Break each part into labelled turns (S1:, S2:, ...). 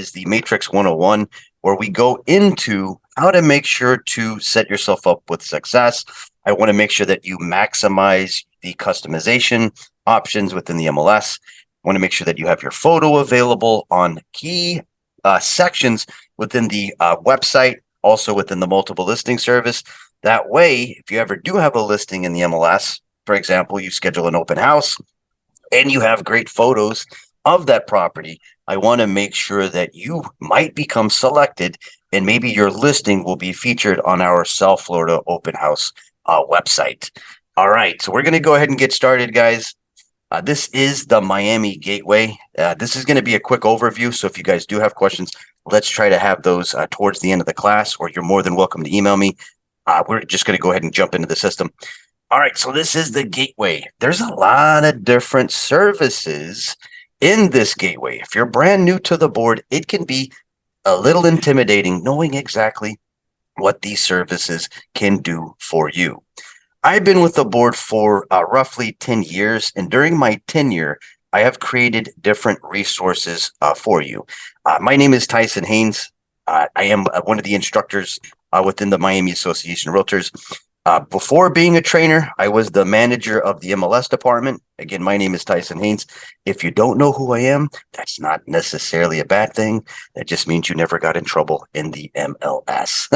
S1: is the Matrix 101, where we go into how to make sure to set yourself up with success. I want to make sure that you maximize the customization options within the MLS. I want to make sure that you have your photo available on key sections within the website, also within the multiple listing service. That way, if you ever do have a listing in the MLS, for example, you schedule an open house and you have great photos of that property, I want to make sure that you might become selected and maybe your listing will be featured on our South Florida open house website. All right, so we're going to go ahead and get started, guys. This is the Miami Gateway. This is going to be a quick overview, so if you guys do have questions, let's try to have those towards the end of the class, or you're more than welcome to email me. We're just going to go ahead and jump into the system. All right, so this is the gateway. There's a lot of different services in this gateway. If you're brand new to the board, it can be a little intimidating knowing exactly what these services can do for you. I've been with the board for roughly 10 years, and during my tenure, I have created different resources for you. My name is Tyson Haynes. I am one of the instructors within the Miami Association of Realtors. Before being a trainer, I was the manager of the MLS department. Again, my name is Tyson Haynes. If you don't know who I am, that's not necessarily a bad thing. That just means you never got in trouble in the MLS.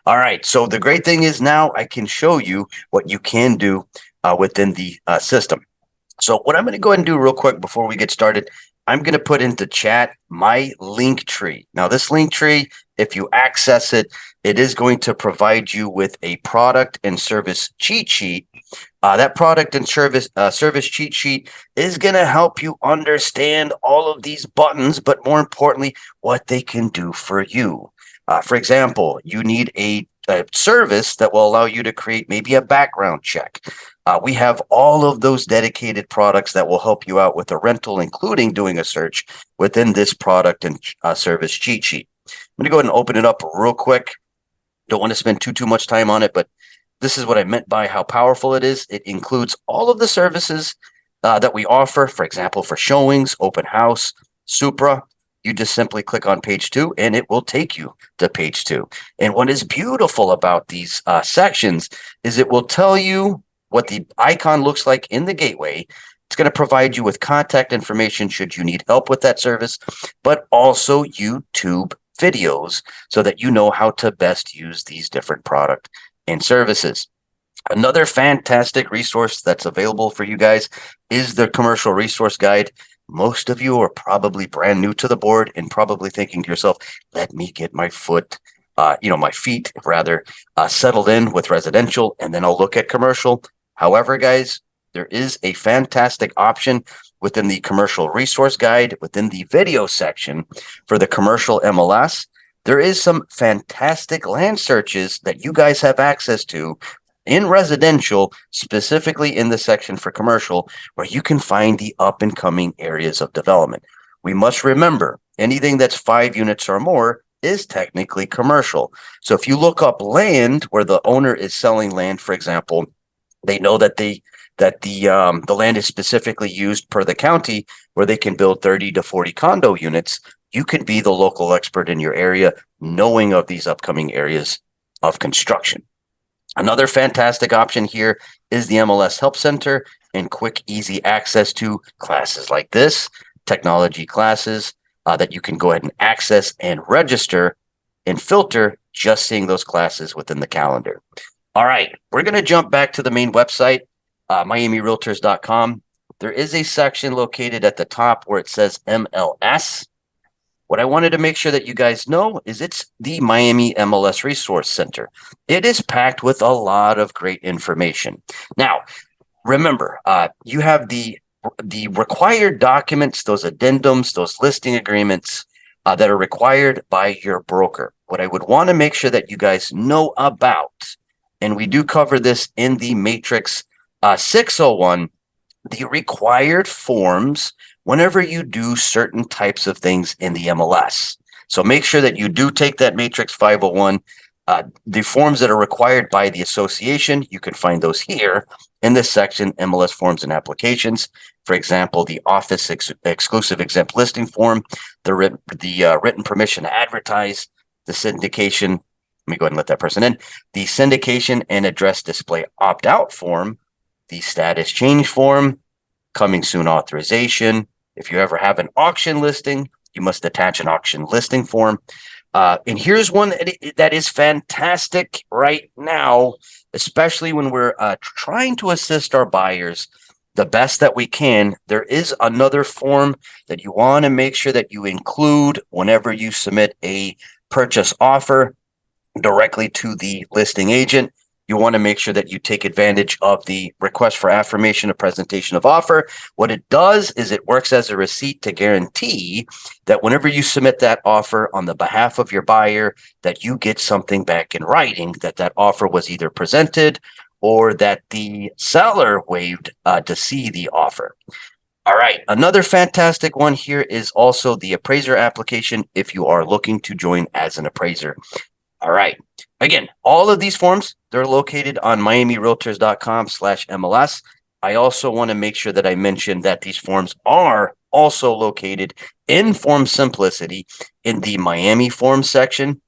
S1: All right. So the great thing is now I can show you what you can do within the system. So what I'm going to go ahead and do real quick before we get started, I'm going to put into chat my link tree. Now, this link tree, if you access it, it is going to provide you with a product and service cheat sheet. That product and service cheat sheet is going to help you understand all of these buttons, but more importantly, what they can do for you. For example, you need a service that will allow you to create maybe a background check. We have all of those dedicated products that will help you out with a rental, including doing a search within this product and service cheat sheet. I'm going to go ahead and open it up real quick. Don't want to spend too much time on it, but this is what I meant by how powerful it is. It includes all of the services that we offer, for example, for showings, open house, Supra. You just simply click on page 2 and it will take you to page 2. And what is beautiful about these sections is it will tell you what the icon looks like in the gateway. It's going to provide you with contact information should you need help with that service, but also YouTube videos so that you know how to best use these different product and services. Another fantastic resource that's available for you guys is the commercial resource guide. Most of you are probably brand new to the board and probably thinking to yourself, let me get my my feet settled in with residential, and then I'll look at commercial. However, guys, there is a fantastic option within the commercial resource guide, within the video section for the commercial MLS. There is some fantastic land searches that you guys have access to in residential, specifically in the section for commercial, where you can find the up and coming areas of development. We must remember anything that's 5 units or more is technically commercial. So if you look up land where the owner is selling land, for example, they know that the land is specifically used per the county where they can build 30 to 40 condo units. You can be the local expert in your area, knowing of these upcoming areas of construction. Another fantastic option here is the MLS Help Center and quick, easy access to classes like this, technology classes that you can go ahead and access and register and filter just seeing those classes within the calendar. All right, we're going to jump back to the main website, miamirealtors.com. There is a section located at the top where it says MLS. What I wanted to make sure that you guys know is it's the Miami MLS Resource Center. It is packed with a lot of great information. Now, remember, you have the required documents, those addendums, those listing agreements that are required by your broker. What I would want to make sure that you guys know about, and we do cover this in the Matrix 601, the required forms whenever you do certain types of things in the MLS. So make sure that you do take that Matrix 501. The forms that are required by the association, you can find those here. In this section, MLS forms and applications. For example, the office exclusive exempt listing form, the written permission to advertise, the syndication. Let me go ahead and let that person in. The syndication and address display opt-out form, the status change form, coming soon authorization. If you ever have an auction listing, you must attach an auction listing form. And here's one that is fantastic right now, especially when we're trying to assist our buyers the best that we can. There is another form that you want to make sure that you include whenever you submit a purchase offer directly to the listing agent. You want to make sure that you take advantage of the request for affirmation of presentation of offer. What it does is it works as a receipt to guarantee that whenever you submit that offer on the behalf of your buyer, that you get something back in writing, that that offer was either presented or that the seller waived to see the offer. All right. Another fantastic one here is also the appraiser application if you are looking to join as an appraiser. All right. Again, all of these forms, they're located on miamirealtors.com/MLS. I also want to make sure that I mention that these forms are also located in Form Simplicity in the Miami Forms section,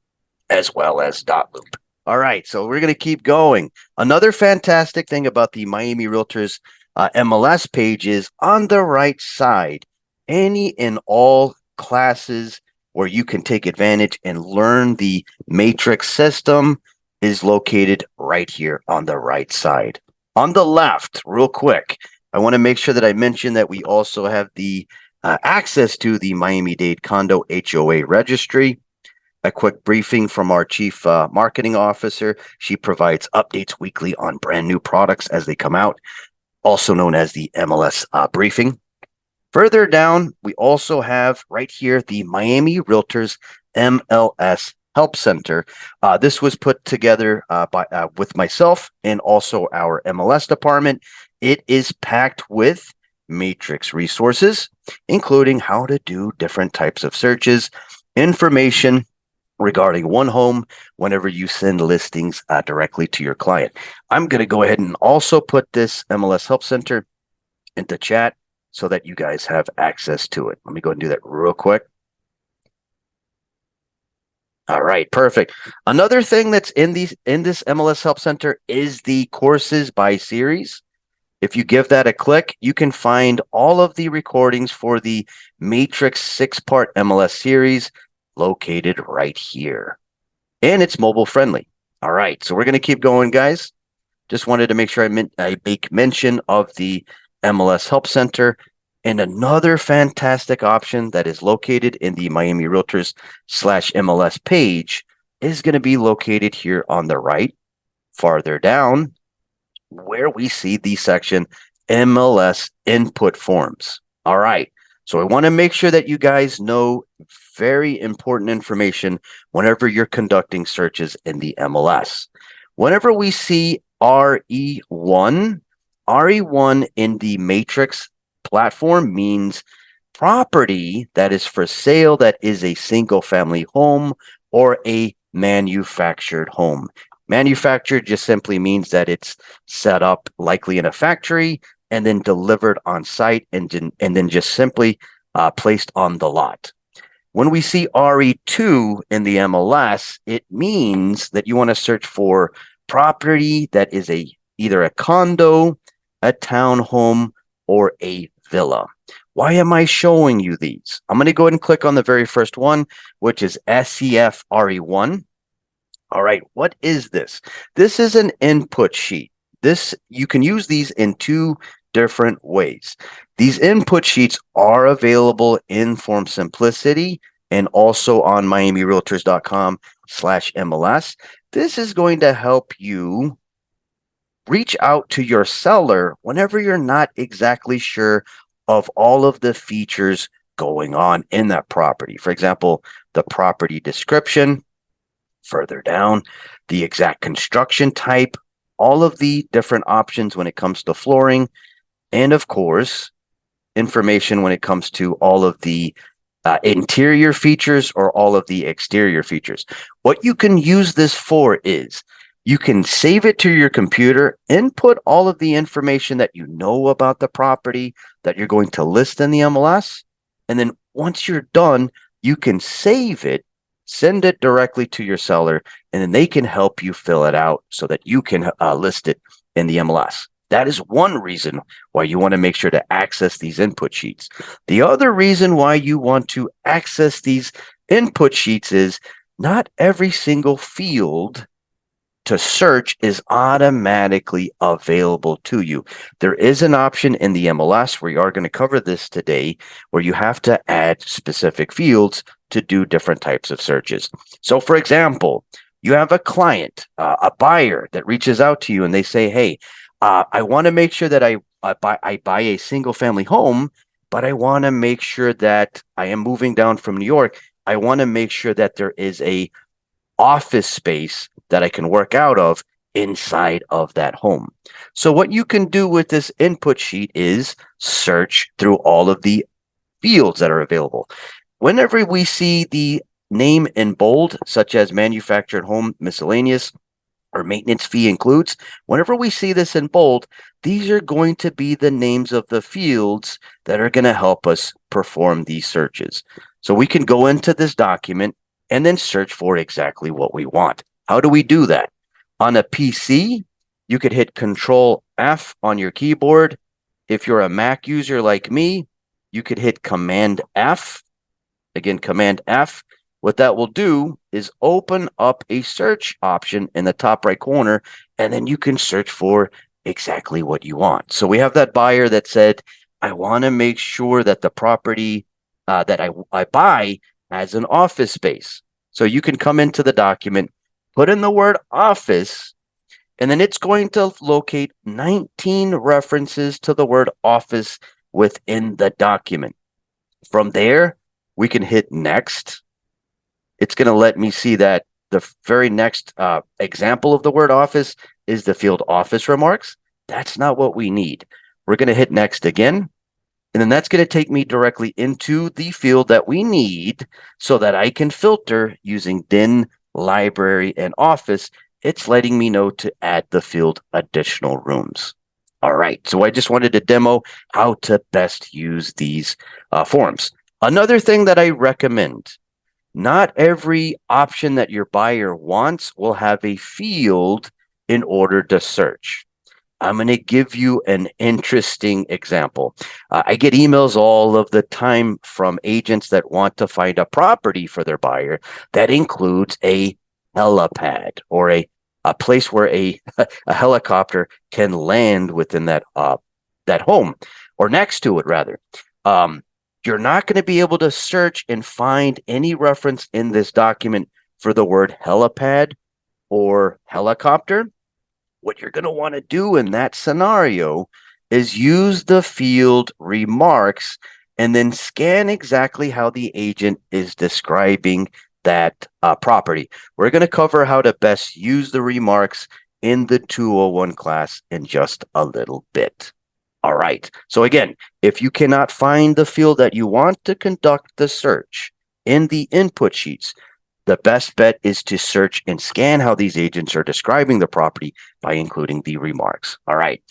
S1: as well as .loop. All right. So we're going to keep going. Another fantastic thing about the Miami Realtors MLS page is on the right side, any and all classes where you can take advantage and learn the matrix system is located right here on the right side. On the left, real quick, I want to make sure that I mention that we also have the access to the Miami-Dade Condo HOA registry. A quick briefing from our chief marketing officer. She provides updates weekly on brand new products as they come out, also known as the MLS briefing. Further down, we also have right here the Miami Realtors MLS Help Center. This was put together with myself and also our MLS department. It is packed with matrix resources, including how to do different types of searches, information regarding one home whenever you send listings directly to your client. I'm going to go ahead and also put this MLS Help Center into chat so that you guys have access to it. Let me go and do that real quick. All right, perfect. Another thing that's in this MLS Help Center is the courses by series. If you give that a click, you can find all of the recordings for the Matrix 6-part MLS series located right here. And it's mobile friendly. All right, so we're going to keep going, guys. Just wanted to make sure I make mention of the MLS Help Center. And another fantastic option that is located in the Miami Realtors/MLS page is going to be located here on the right, farther down, where we see the section MLS input forms. All right. So I want to make sure that you guys know very important information whenever you're conducting searches in the MLS. Whenever we see RE1 in the matrix platform means property that is for sale that is a single family home or a manufactured home. Manufactured just simply means that it's set up likely in a factory and then delivered on site and then just simply placed on the lot. When we see RE2 in the MLS, it means that you want to search for property that is either a condo, a townhome, or a villa. Why am I showing you these? I'm going to go ahead and click on the very first one, which is SEF RE1. All right, what is this? This is an input sheet. You can use these in two different ways. These input sheets are available in Form Simplicity and also on miamirealtors.com/MLS. This is going to help you reach out to your seller whenever you're not exactly sure of all of the features going on in that property. For example, the property description, further down, the exact construction type, all of the different options when it comes to flooring, and of course, information when it comes to all of the interior features or all of the exterior features. What you can use this for is You can save it to your computer, input all of the information that you know about the property that you're going to list in the MLS. And then once you're done, you can save it, send it directly to your seller, and then they can help you fill it out so that you can list it in the MLS. That is one reason why you want to make sure to access these input sheets. The other reason why you want to access these input sheets is not every single field to search is automatically available to you. There is an option in the MLS, we are going to cover this today, where you have to add specific fields to do different types of searches. So for example, you have a client, a buyer that reaches out to you and they say, hey, I want to make sure that I buy a single family home, but I want to make sure that I am moving down from New York. I want to make sure that there is a office space that I can work out of inside of that home. So what you can do with this input sheet is search through all of the fields that are available. Whenever we see the name in bold, such as manufactured home miscellaneous or maintenance fee includes, whenever we see this in bold, these are going to be the names of the fields that are going to help us perform these searches. So we can go into this document and then search for exactly what we want. How do we do that? On a PC, you could hit Control F on your keyboard. If you're a Mac user like me, you could hit Command F. Again, Command F. What that will do is open up a search option in the top right corner, and then you can search for exactly what you want. So we have that buyer that said, I want to make sure that the property that I buy as an office space. So you can come into the document, put in the word office, and then it's going to locate 19 references to the word office within the document. From there, we can hit next. It's going to let me see that the very next example of the word office is the field office remarks. That's not what we need. We're going to hit next again. And then that's going to take me directly into the field that we need so that I can filter using DIN, library, and office. It's letting me know to add the field additional rooms. All right. So I just wanted to demo how to best use these forms. Another thing that I recommend, not every option that your buyer wants will have a field in order to search. I'm going to give you an interesting example. I get emails all of the time from agents that want to find a property for their buyer that includes a helipad or a place where a helicopter can land within that home or next to it, rather. You're not going to be able to search and find any reference in this document for the word helipad or helicopter. What you're going to want to do in that scenario is use the field remarks and then scan exactly how the agent is describing that property. We're going to cover how to best use the remarks in the 201 class in just a little bit. All right. So again, if you cannot find the field that you want to conduct the search in the input sheets, the best bet is to search and scan how these agents are describing the property by including the remarks. All right.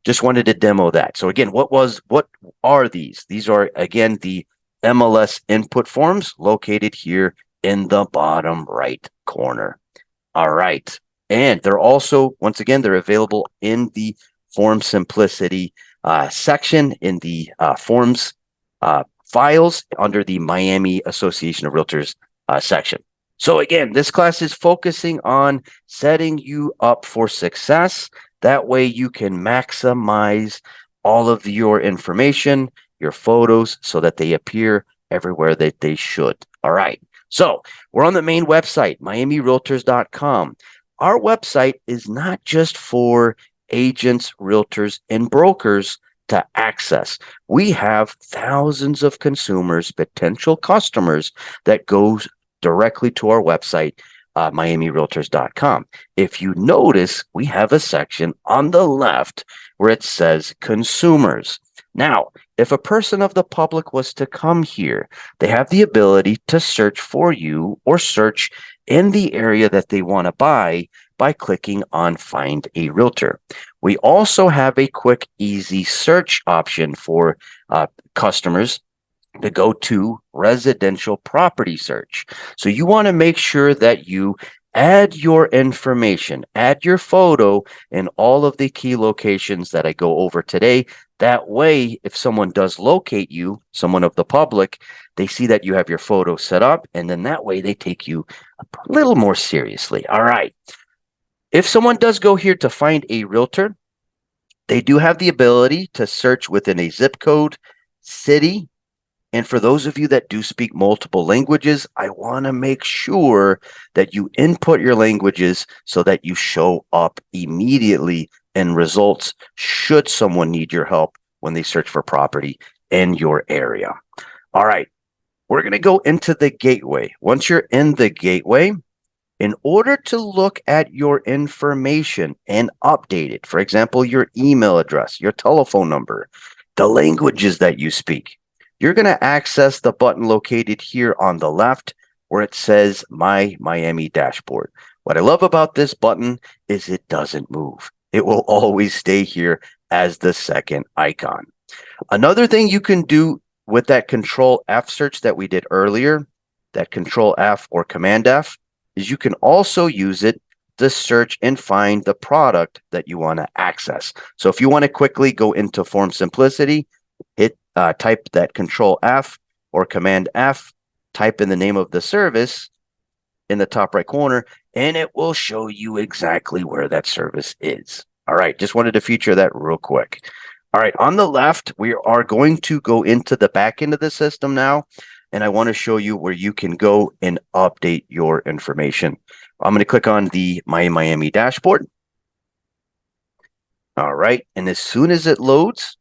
S1: Just wanted to demo that. So again, what are these? These are, again, the MLS input forms located here in the bottom right corner. All right. And they're also, once again, they're available in the Form Simplicity section in the forms files under the Miami Association of Realtors section. So again, this class is focusing on setting you up for success. That way you can maximize all of your information, your photos, so that they appear everywhere that they should. All right. So we're on the main website, miamirealtors.com. Our website is not just for agents, realtors, and brokers to access. We have thousands of consumers, potential customers that go directly to our website, miamirealtors.com. If you notice, we have a section on the left where it says consumers. Now, if a person of the public was to come here, they have the ability to search for you or search in the area that they want to buy by clicking on Find a Realtor. We also have a quick, easy search option for customers to go to residential property search. So you want to make sure that you add your information, add your photo in all of the key locations that I go over today. That way, if someone does locate you, someone of the public, they see that you have your photo set up, and then that way they take you a little more seriously. All right. If someone does go here to find a realtor, they do have the ability to search within a zip code, city, and for those of you that do speak multiple languages, I want to make sure that you input your languages so that you show up immediately in results should someone need your help when they search for property in your area. All right, we're going to go into the gateway. Once you're in the gateway, in order to look at your information and update it, for example, your email address, your telephone number, the languages that you speak, you're going to access the button located here on the left where it says My Miami Dashboard. What I love about this button is it doesn't move. It will always stay here as the second icon. Another thing you can do with that Control F search that we did earlier, that Control F or Command F, is you can also use it to search and find the product that you want to access. So if you want to quickly go into Form Simplicity, hit type that Control F or Command F, type in the name of the service in the top right corner, and it will show you exactly where that service is. All right, just wanted to feature that real quick. All right, on the left, we are going to go into the back end of the system now, and I want to show you where you can go and update your information. I'm going to click on the My Miami Dashboard. All right, and as soon as it loads,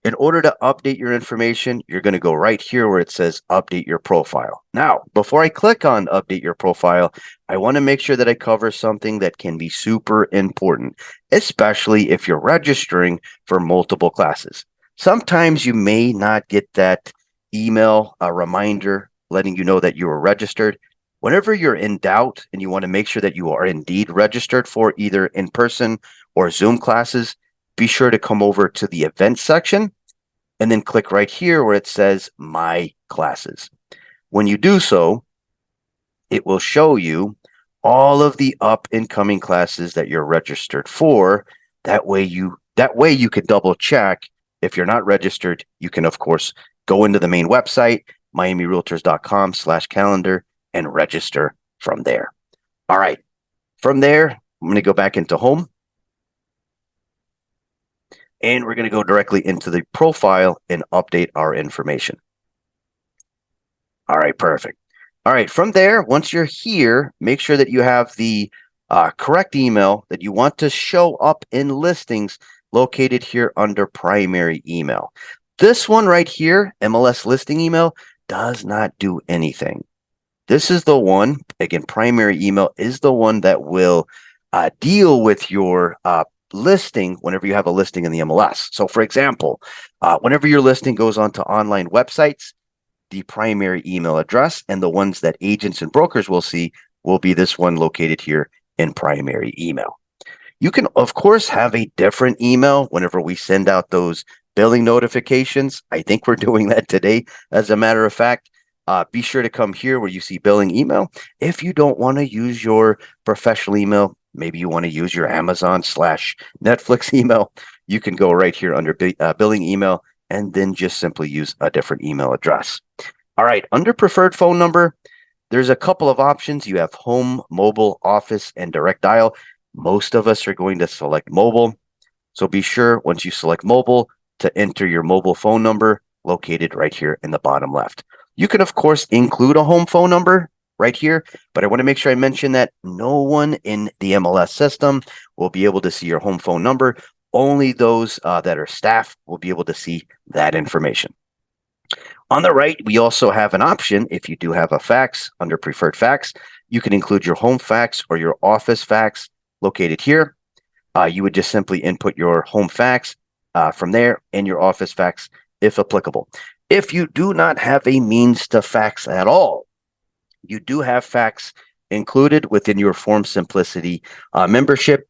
S1: in order to update your information, you're going to go right here where it says update your profile. Now, before I click on update your profile, I want to make sure that I cover something that can be super important, especially if you're registering for multiple classes. Sometimes you may not get that email, a reminder letting you know that you are registered. Whenever you're in doubt and you want to make sure that you are indeed registered for either in-person or Zoom classes, be sure to come over to the events section and then click right here where it says My Classes. When you do so, it will show you all of the up and coming classes that you're registered for. That way you can double check. If you're not registered, you can of course go into the main website, miamirealtors.com/calendar, and register from there. All right. From there, I'm going to go back into home. And we're going to go directly into the profile and update our information. All right, perfect. All right, from there, once you're here, make sure that you have the correct email that you want to show up in listings located here under primary email. This one right here, MLS listing email, does not do anything. This is the one, again, primary email is the one that will deal with your listing whenever you have a listing in the MLS. So for example, whenever your listing goes onto online websites, the primary email address and the ones that agents and brokers will see will be this one located here in primary email. You can, of course, have a different email whenever we send out those billing notifications. I think we're doing that today, as a matter of fact. Be sure to come here where you see billing email. If you don't want to use your professional email, maybe you want to use your Amazon/Netflix email, you can go right here under billing email and then just simply use a different email address. All right, under preferred phone number, there's a couple of options. You have home, mobile, office, and direct dial. Most of us are going to select mobile. So be sure once you select mobile to enter your mobile phone number located right here in the bottom left. You can, of course, include a home phone number right here, but I want to make sure I mention that no one in the MLS system will be able to see your home phone number. Only those that are staff will be able to see that information. On the right, we also have an option. If you do have a fax under preferred fax, you can include your home fax or your office fax located here. You would just simply input your home fax from there and your office fax if applicable. If you do not have a means to fax at all, you do have fax included within your Form Simplicity membership.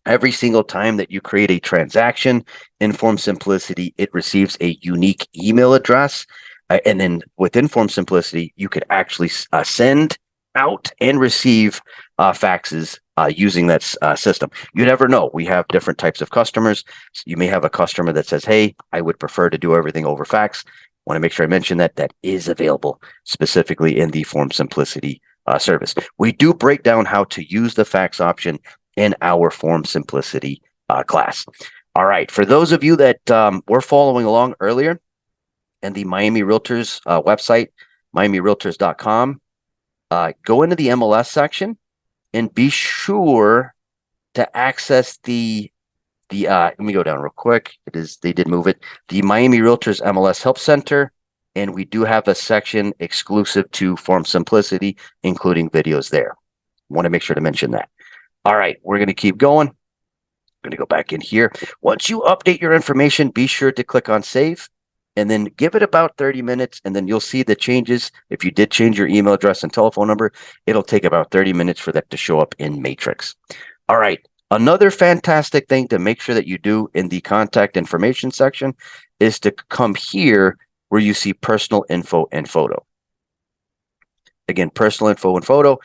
S1: Every single time that you create a transaction in Form Simplicity, it receives a unique email address. And then within Form Simplicity, you could actually send out and receive faxes using that system. You never know. We have different types of customers. So you may have a customer that says, hey, I would prefer to do everything over fax. Want to make sure I mention that that is available specifically in the Form Simplicity service. We do break down how to use the fax option in our Form Simplicity class. All right. For those of you that were following along earlier in the Miami Realtors website, miamirealtors.com, go into the MLS section and be sure to access let me go down real quick. They did move it. The Miami Realtors MLS Help Center. And we do have a section exclusive to Form Simplicity, including videos there. Want to make sure to mention that. All right, we're going to keep going. I'm going to go back in here. Once you update your information, be sure to click on save and then give it about 30 minutes. And then you'll see the changes. If you did change your email address and telephone number, it'll take about 30 minutes for that to show up in Matrix. All right. Another fantastic thing to make sure that you do in the contact information section is to come here where you see personal info and photo. Again, personal info and photo.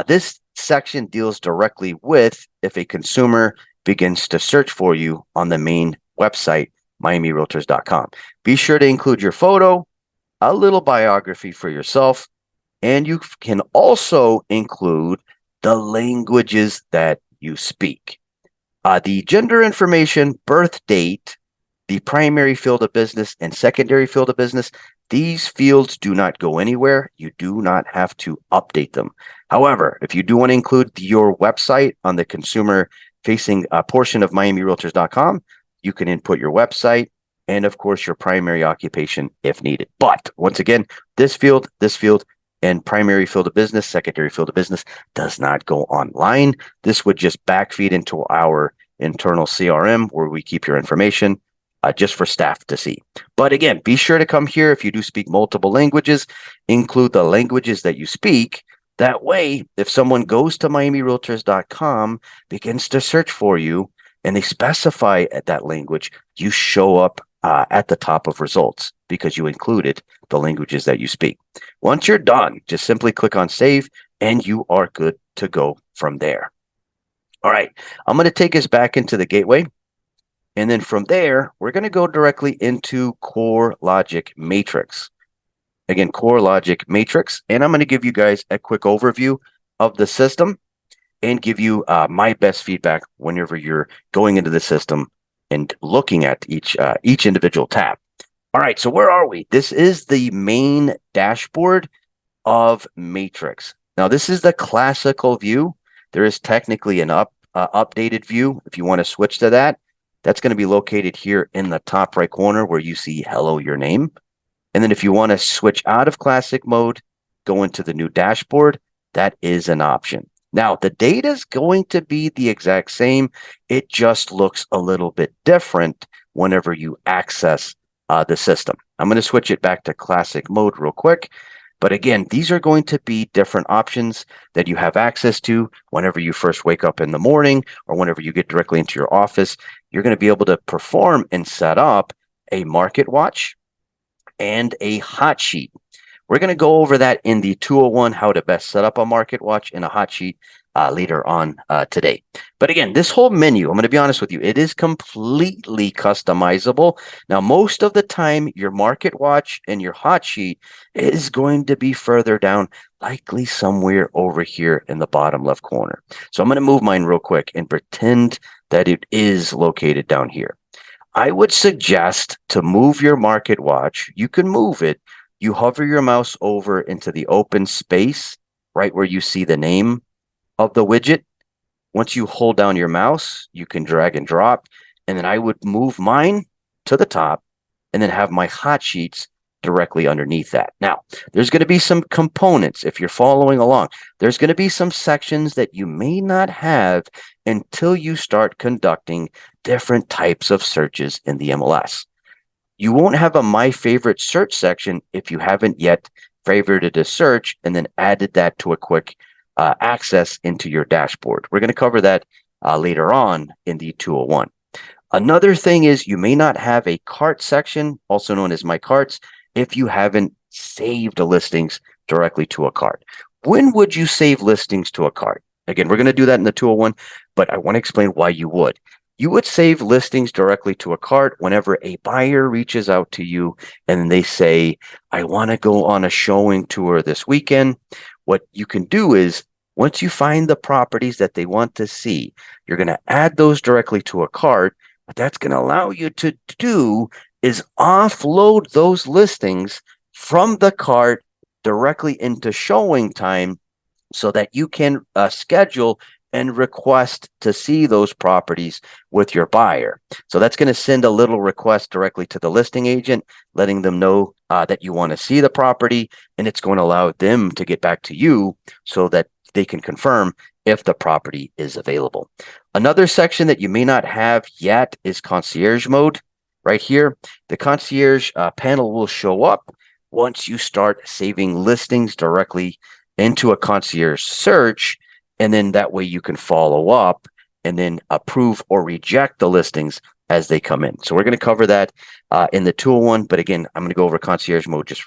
S1: This section deals directly with if a consumer begins to search for you on the main website, miamirealtors.com. Be sure to include your photo, a little biography for yourself, and you can also include the languages that you speak. The gender information, birth date, the primary field of business and secondary field of business, these fields do not go anywhere. You do not have to update them. However, if you do want to include your website on the consumer facing portion of miamirealtors.com, you can input your website and, of course, your primary occupation if needed. But once again, this field, and primary field of business, secondary field of business does not go online. This would just backfeed into our internal CRM where we keep your information. Just for staff to see. But again, be sure to come here if you do speak multiple languages, include the languages that you speak. That way, if someone goes to miamirealtors.com, begins to search for you, and they specify that language, you show up at the top of results because you included the languages that you speak. Once you're done, just simply click on save, and you are good to go from there. All right, I'm going to take us back into the gateway. And then from there, we're going to go directly into Core Logic Matrix. Again, Core Logic Matrix. And I'm going to give you guys a quick overview of the system and give you my best feedback whenever you're going into the system and looking at each individual tab. All right, so where are we? This is the main dashboard of Matrix. Now, this is the classical view. There is technically an updated view if you want to switch to that. That's going to be located here in the top right corner where you see hello, your name. And then if you want to switch out of classic mode, go into the new dashboard, that is an option. Now, the data is going to be the exact same. It just looks a little bit different whenever you access the system. I'm going to switch it back to classic mode real quick. But again, these are going to be different options that you have access to whenever you first wake up in the morning or whenever you get directly into your office. You're going to be able to perform and set up a market watch and a hot sheet. We're going to go over that in the 201, how to best set up a market watch and a hot sheet later on today. But again, this whole menu, I'm going to be honest with you, it is completely customizable. Now, most of the time, your market watch and your hot sheet is going to be further down, likely somewhere over here in the bottom left corner. So I'm going to move mine real quick and pretend that it is located down here. I would suggest to move your market watch. You can move it. You hover your mouse over into the open space, right where you see the name of the widget. Once you hold down your mouse, you can drag and drop. And then I would move mine to the top and then have my hot sheets directly underneath that. Now, there's going to be some components. If you're following along, there's going to be some sections that you may not have until you start conducting different types of searches in the MLS. You won't have a My Favorite search section if you haven't yet favorited a search and then added that to a quick access into your dashboard. We're going to cover that later on in the 201. Another thing is you may not have a cart section, also known as My Carts, if you haven't saved listings directly to a cart. When would you save listings to a cart? Again, we're going to do that in the 201, but I want to explain why you would. You would save listings directly to a cart whenever a buyer reaches out to you and they say, I want to go on a showing tour this weekend. What you can do is once you find the properties that they want to see, you're going to add those directly to a cart. What that's going to allow you to do is offload those listings from the cart directly into showing time so that you can schedule and request to see those properties with your buyer. So that's going to send a little request directly to the listing agent, letting them know that you want to see the property, and it's going to allow them to get back to you so that they can confirm if the property is available. Another section that you may not have yet is concierge mode. Right here, the concierge panel will show up once you start saving listings directly into a concierge search, and then that way you can follow up and then approve or reject the listings as they come in. So we're going to cover that in the 201, but again, I'm going to go over concierge mode just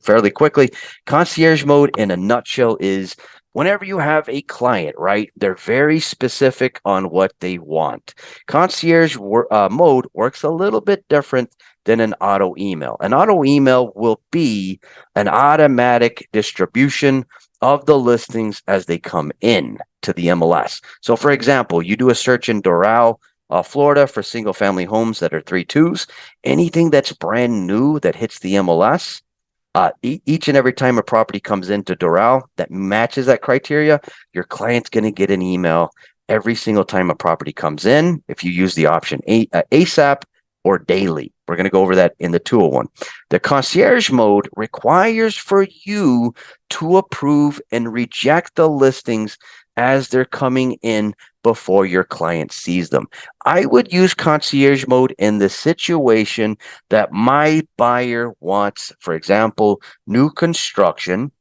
S1: fairly quickly. Concierge mode in a nutshell is whenever you have a client, right, they're very specific on what they want. Concierge mode works a little bit different than an auto email. An auto email will be an automatic distribution of the listings as they come in to the MLS. So for example, you do a search in Doral, Florida for single family homes that are 3.2s. Anything that's brand new that hits the MLS, each and every time a property comes into Doral that matches that criteria, your client's going to get an email every single time a property comes in. If you use the option ASAP or daily, we're going to go over that in the 201. The concierge mode requires for you to approve and reject the listings as they're coming in before your client sees them. I would use concierge mode in the situation that my buyer wants, for example, new construction,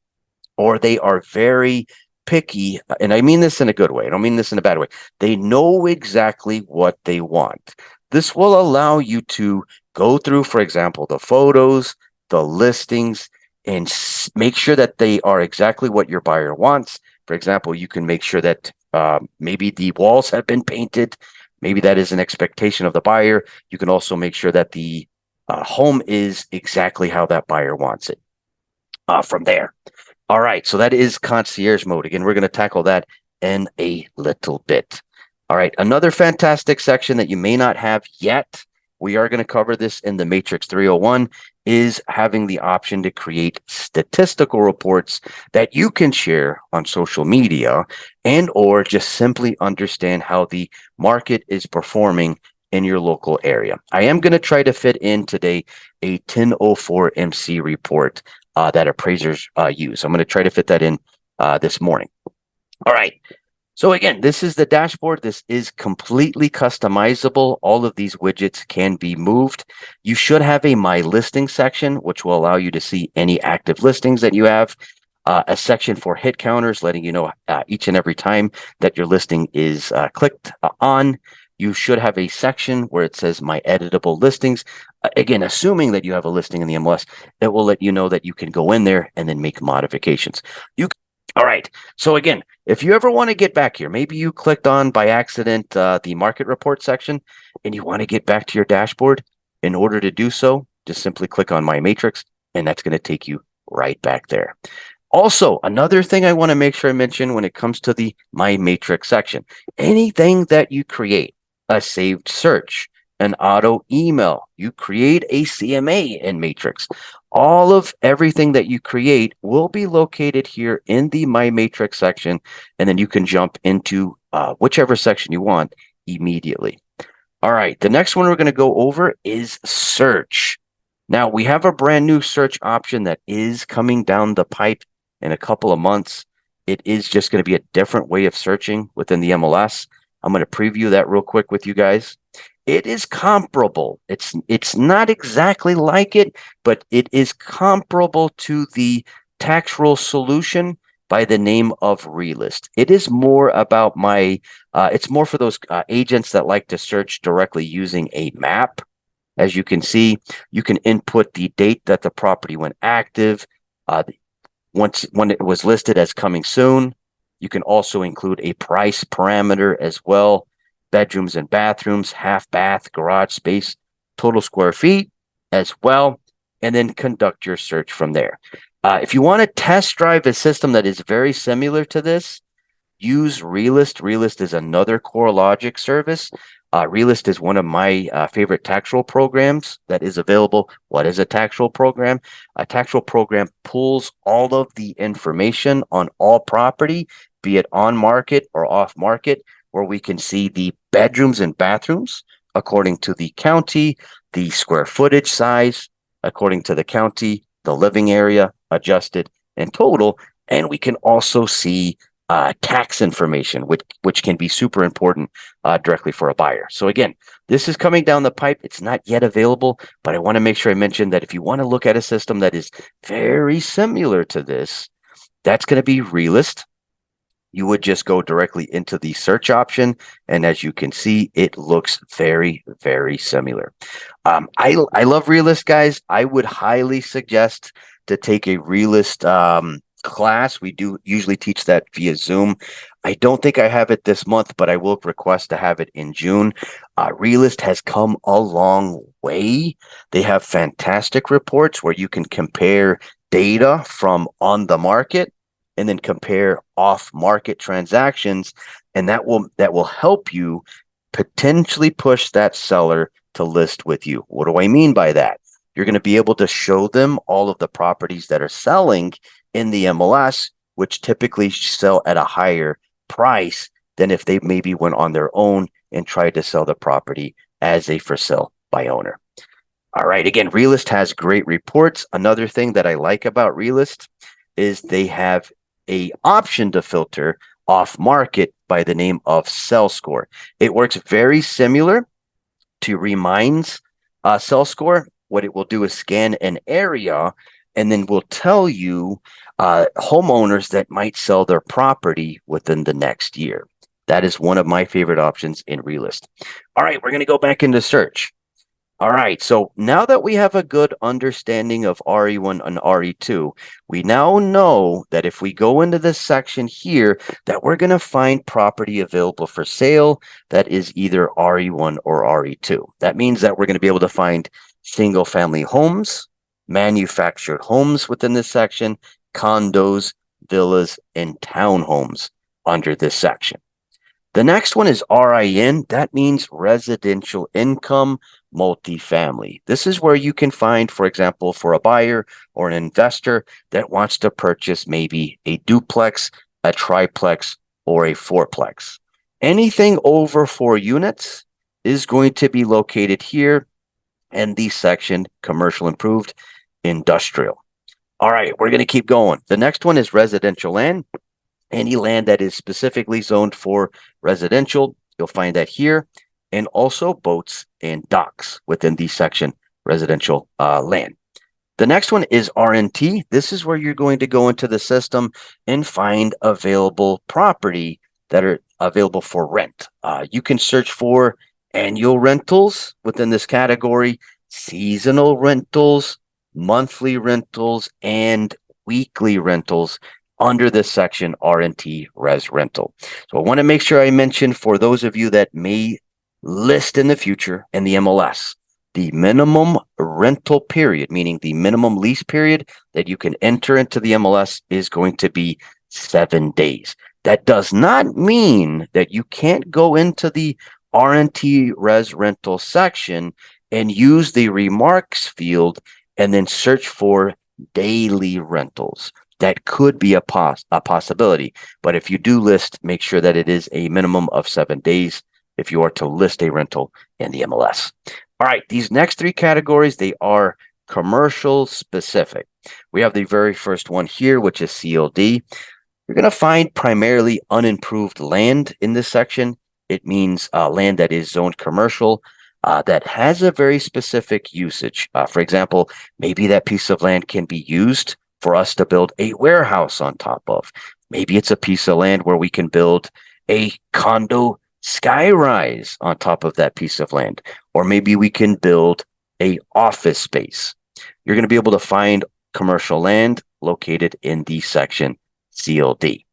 S1: or they are very picky, and I mean this in a good way. I don't mean this in a bad way. They know exactly what they want. This will allow you to go through, for example, the photos, the listings, and make sure that they are exactly what your buyer wants. For example, you can make sure that maybe the walls have been painted. Maybe that is an expectation of the buyer. You can also make sure that the home is exactly how that buyer wants it from there. All right, so that is concierge mode. Again, we're going to tackle that in a little bit. All right, another fantastic section that you may not have yet, we are going to cover this in the Matrix 301, is having the option to create statistical reports that you can share on social media and or just simply understand how the market is performing in your local area. I am going to try to fit in today a 1004 MC report that appraisers use. I'm going to try to fit that in this morning. All right. So again, this is the dashboard. This is completely customizable. All of these widgets can be moved. You should have a My Listing section, which will allow you to see any active listings that you have. A section for hit counters, letting you know each and every time that your listing is clicked on. You should have a section where it says My Editable Listings. Again, assuming that you have a listing in the MLS, it will let you know that you can go in there and then make modifications. All right. So again, if you ever want to get back here, maybe you clicked on by accident the market report section and you want to get back to your dashboard. In order to do so, just simply click on My Matrix and that's going to take you right back there. Also, another thing I want to make sure I mention when it comes to the My Matrix section, anything that you create, a saved search, an auto email, you create a CMA in Matrix. All of everything that you create will be located here in the My Matrix section, and then you can jump into whichever section you want immediately. All right, the next one we're going to go over is search. Now, we have a brand new search option that is coming down the pipe in a couple of months. It is just going to be a different way of searching within the MLS. I'm going to preview that real quick with you guys. It is comparable. It's not exactly like it, but it is comparable to the tax roll solution by the name of Realist. It is more about it's more for those agents that like to search directly using a map. As you can see, you can input the date that the property went active, when it was listed as coming soon. You can also include a price parameter as well, bedrooms and bathrooms, half bath, garage space, total square feet as well, and then conduct your search from there. If you want to test drive a system that is very similar to this, use Realist. Realist is another CoreLogic service. Realist is one of my favorite tax roll programs that is available. What is a tax roll program? A tax roll program pulls all of the information on all property, be it on market or off market, where we can see the bedrooms and bathrooms according to the county, the square footage size according to the county, the living area adjusted in total, and we can also see tax information, which can be super important directly for a buyer. So again, this is coming down the pipe. It's not yet available, but I want to make sure I mention that if you want to look at a system that is very similar to this, that's going to be Realist. You would just go directly into the search option, and as you can see, it looks very, very similar. I love Realist, guys. I would highly suggest to take a Realist class. We do usually teach that via Zoom. I don't think I have it this month, but I will request to have it in June. Realist has come a long way. They have fantastic reports where you can compare data from on the market and then compare off market transactions, and that will help you potentially push that seller to list with you. What do I mean by that? You're going to be able to show them all of the properties that are selling in the MLS, which typically sell at a higher price than if they maybe went on their own and tried to sell the property as a for sale by owner. All right. Again, Realist has great reports. Another thing that I like about Realist is they have a option to filter off market by the name of Sell Score. It works very similar to Remind's Sell Score. What it will do is scan an area and then will tell you homeowners that might sell their property within the next year. That is one of my favorite options in Realist. All right, we're going to go back into search. All right, so now that we have a good understanding of RE1 and RE2, we now know that if we go into this section here, that we're going to find property available for sale that is either RE1 or RE2. That means that we're going to be able to find single-family homes, manufactured homes within this section, condos, villas, and townhomes under this section. The next one is RIN. That means residential income multifamily. This is where you can find, for example, for a buyer or an investor that wants to purchase maybe a duplex, a triplex, or a fourplex. Anything over 4 units is going to be located here in the section commercial improved industrial. All right, we're going to keep going. The next one is residential land. Any land that is specifically zoned for residential, you'll find that here, and also boats and docks within the section residential land. The next one is RNT. This is where you're going to go into the system and find available property that are available for rent. You can search for annual rentals within this category, seasonal rentals, monthly rentals, and weekly rentals under this section, RNT Res Rental. So I want to make sure I mention for those of you that may list in the future in the MLS, the minimum rental period, meaning the minimum lease period that you can enter into the MLS is going to be 7 days. That does not mean that you can't go into the RNT Res Rental section and use the remarks field and then search for daily rentals. That could be a possibility. But if you do list, make sure that it is a minimum of 7 days if you are to list a rental in the MLS. All right, these next 3 categories, they are commercial specific. We have the very first one here, which is CLD. You're going to find primarily unimproved land in this section. It means land that is zoned commercial, that has a very specific usage. For example, maybe that piece of land can be used for us to build a warehouse on top of. Maybe it's a piece of land where we can build a condo skyrise on top of that piece of land, or maybe we can build a office space. You're going to be able to find commercial land located in the section CLD.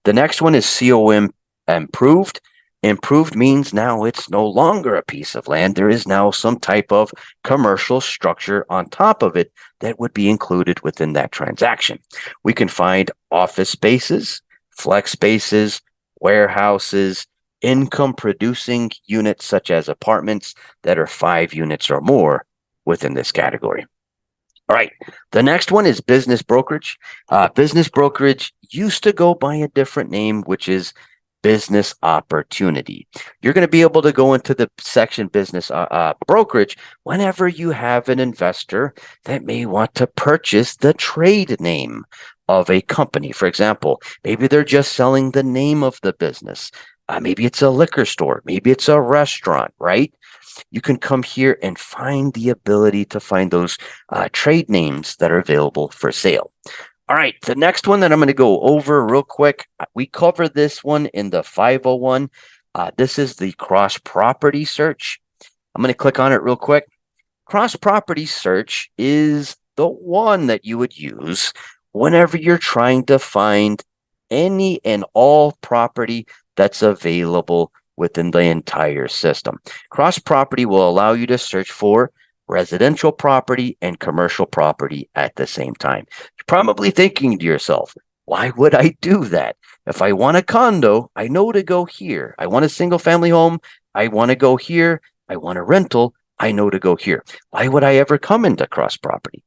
S1: The next one is COM improved. Improved means now it's no longer a piece of land. There is now some type of commercial structure on top of it that would be included within that transaction. We can find office spaces, flex spaces, warehouses, income producing units such as apartments that are 5 units or more within this category. All right. The next one is business brokerage. Business brokerage used to go by a different name, which is business opportunity. You're going to be able to go into the section business brokerage whenever you have an investor that may want to purchase the trade name of a company. For example, maybe they're just selling the name of the business. Maybe it's a liquor store. Maybe it's a restaurant, right? You can come here and find the ability to find those trade names that are available for sale. All right, the next one that I'm going to go over real quick, we covered this one in the 501. This is the cross property search. I'm going to click on it real quick. Cross property search is the one that you would use whenever you're trying to find any and all property that's available within the entire system. Cross property will allow you to search for residential property and commercial property at the same time. You're probably thinking to yourself, why would I do that? If I want a condo, I know to go here. I want a single family home, I want to go here. I want a rental, I know to go here. Why would I ever come into cross property?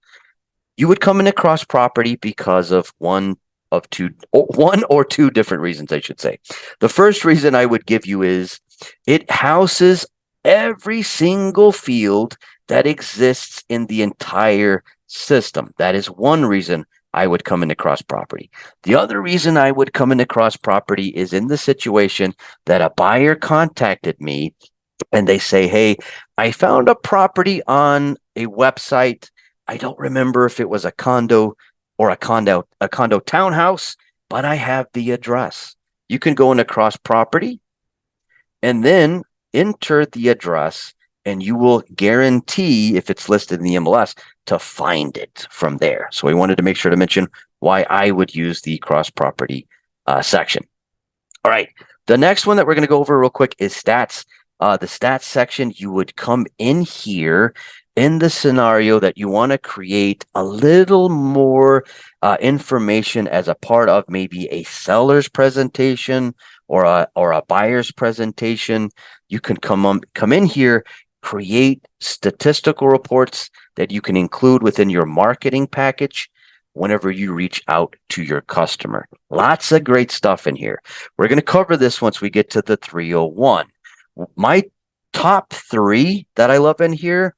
S1: You would come into cross property because of one or two different reasons, I should say. The first reason I would give you is it houses every single field that exists in the entire system. That is one reason I would come into cross property. The other reason I would come into cross property is in the situation that a buyer contacted me and they say, hey, I found a property on a website. I don't remember if it was a condo or a condo townhouse, but I have the address. You can go into cross property and then enter the address, and you will guarantee, if it's listed in the MLS, to find it from there. So we wanted to make sure to mention why I would use the cross property section. All right. The next one that we're going to go over real quick is stats. The stats section, you would come in here in the scenario that you want to create a little more information as a part of maybe a seller's presentation or a buyer's presentation. You can come in here, create statistical reports that you can include within your marketing package whenever you reach out to your customer. Lots of great stuff in here. We're going to cover this once we get to the 301. My top 3 that I love in here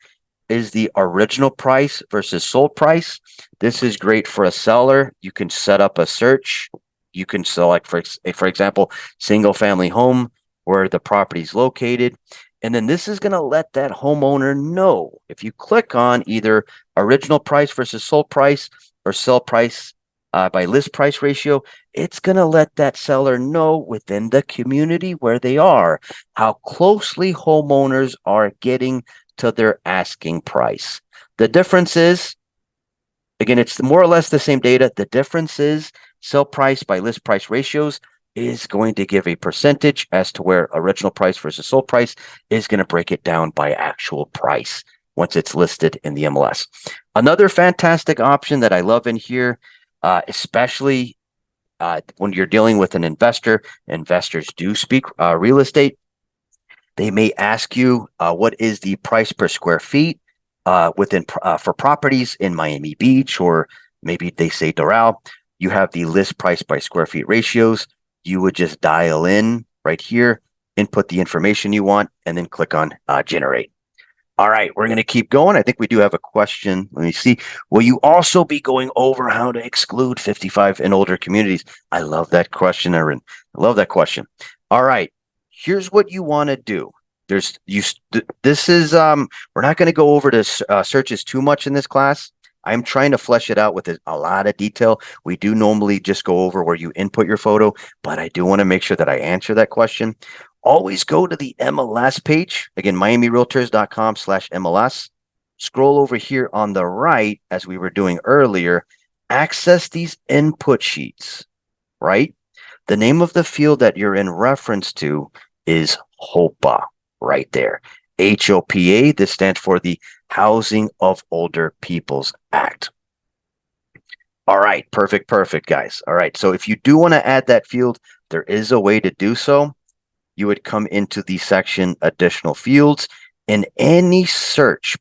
S1: is the original price versus sold price. This is great for a seller. You can set up a search. You can select, for example, single family home where the property is located. And then this is going to let that homeowner know. If you click on either original price versus sold price or sell price by list price ratio, it's going to let that seller know within the community where they are how closely homeowners are getting to their asking price. The difference is, again, it's more or less the same data. The difference is sell price by list price ratios is going to give a percentage as to where original price versus sold price is going to break it down by actual price once it's listed in the MLS. Another fantastic option that I love in here, especially when you're dealing with an investor, investors do speak real estate. They may ask you what is the price per square feet for properties in Miami Beach, or maybe they say Doral. You have the list price by square feet ratios. You would just dial in right here, input the information you want, and then click on generate. All right, we're going to keep going. I think we do have a question. Let me see. Will you also be going over how to exclude 55 and older communities? I love that question, Erin. I love that question. All right, here's what you want to do. We're not going to go over to searches too much in this class. I'm trying to flesh it out with a lot of detail. We do normally just go over where you input your photo, but I do want to make sure that I answer that question. Always go to the MLS page. Again, miamirealtors.com/MLS. Scroll over here on the right, as we were doing earlier, access these input sheets, right? The name of the field that you're in reference to is HOPA right there. HOPA, this stands for the Housing of Older People's Act. All right, perfect, guys. All right, so if you do want to add that field, there is a way to do so. You would come into the section additional fields in any search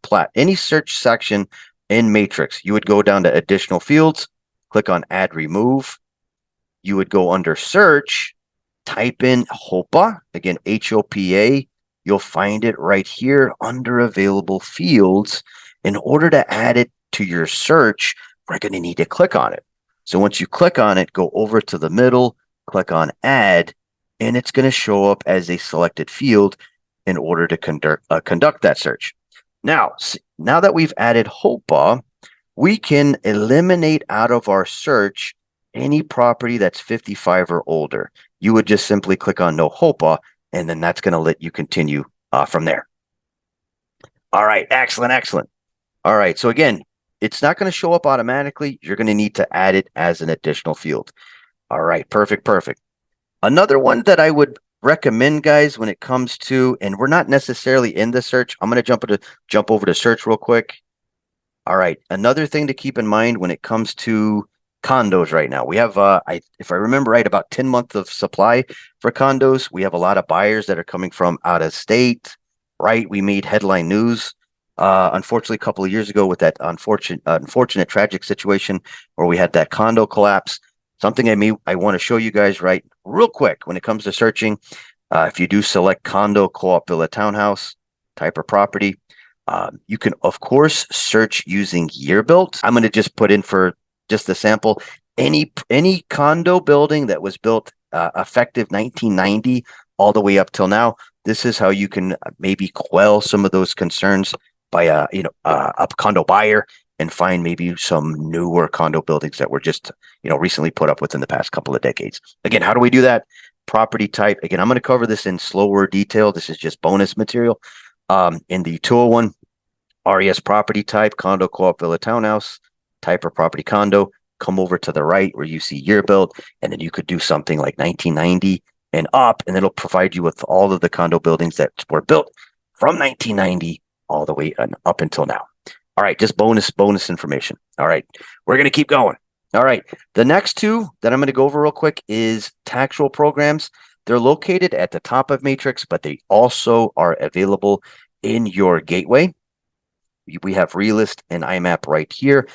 S1: section in Matrix. You would go down to additional fields, click on add remove. You would go under search, type in HOPA, again, HOPA. You'll find it right here under available fields. In order to add it to your search, we're going to need to click on it. So once you click on it, go over to the middle, click on add, and it's going to show up as a selected field in order to conduct that search. Now that we've added HOPA, we can eliminate out of our search any property that's 55 or older. You would just simply click on no HOPA, and then that's going to let you continue from there. All right, excellent. All right, so again, it's not going to show up automatically. You're going to need to add it as an additional field. All right, perfect. Another one that I would recommend, guys, when it comes to, and we're not necessarily in the search. I'm going to jump over to search real quick. All right, another thing to keep in mind when it comes to condos right now, we have, if I remember right, about 10 months of supply for condos. We have a lot of buyers that are coming from out of state, right? We made headline news, unfortunately, a couple of years ago with that unfortunate tragic situation where we had that condo collapse. Something I want to show you guys right real quick when it comes to searching. If you do select condo, co-op, villa, townhouse type of property, you can, of course, search using year built. I'm going to just put in for just the sample, any condo building that was built effective 1990 all the way up till now. This is how you can maybe quell some of those concerns by a condo buyer and find maybe some newer condo buildings that were just recently put up within the past couple of decades. Again, how do we do that? Property type. Again, I'm going to cover this in slower detail. This is just bonus material. In the 201, RES property type, condo, co-op, villa, townhouse, type of property, condo. Come over to the right where you see year built, and then you could do something like 1990 and up, and it'll provide you with all of the condo buildings that were built from 1990 all the way up until now. All right, just bonus information. All right, we're going to keep going. All right, the next two that I'm going to go over real quick is tax roll programs. They're located at the top of Matrix, but they also are available in your gateway. We have Realist and IMAP right here.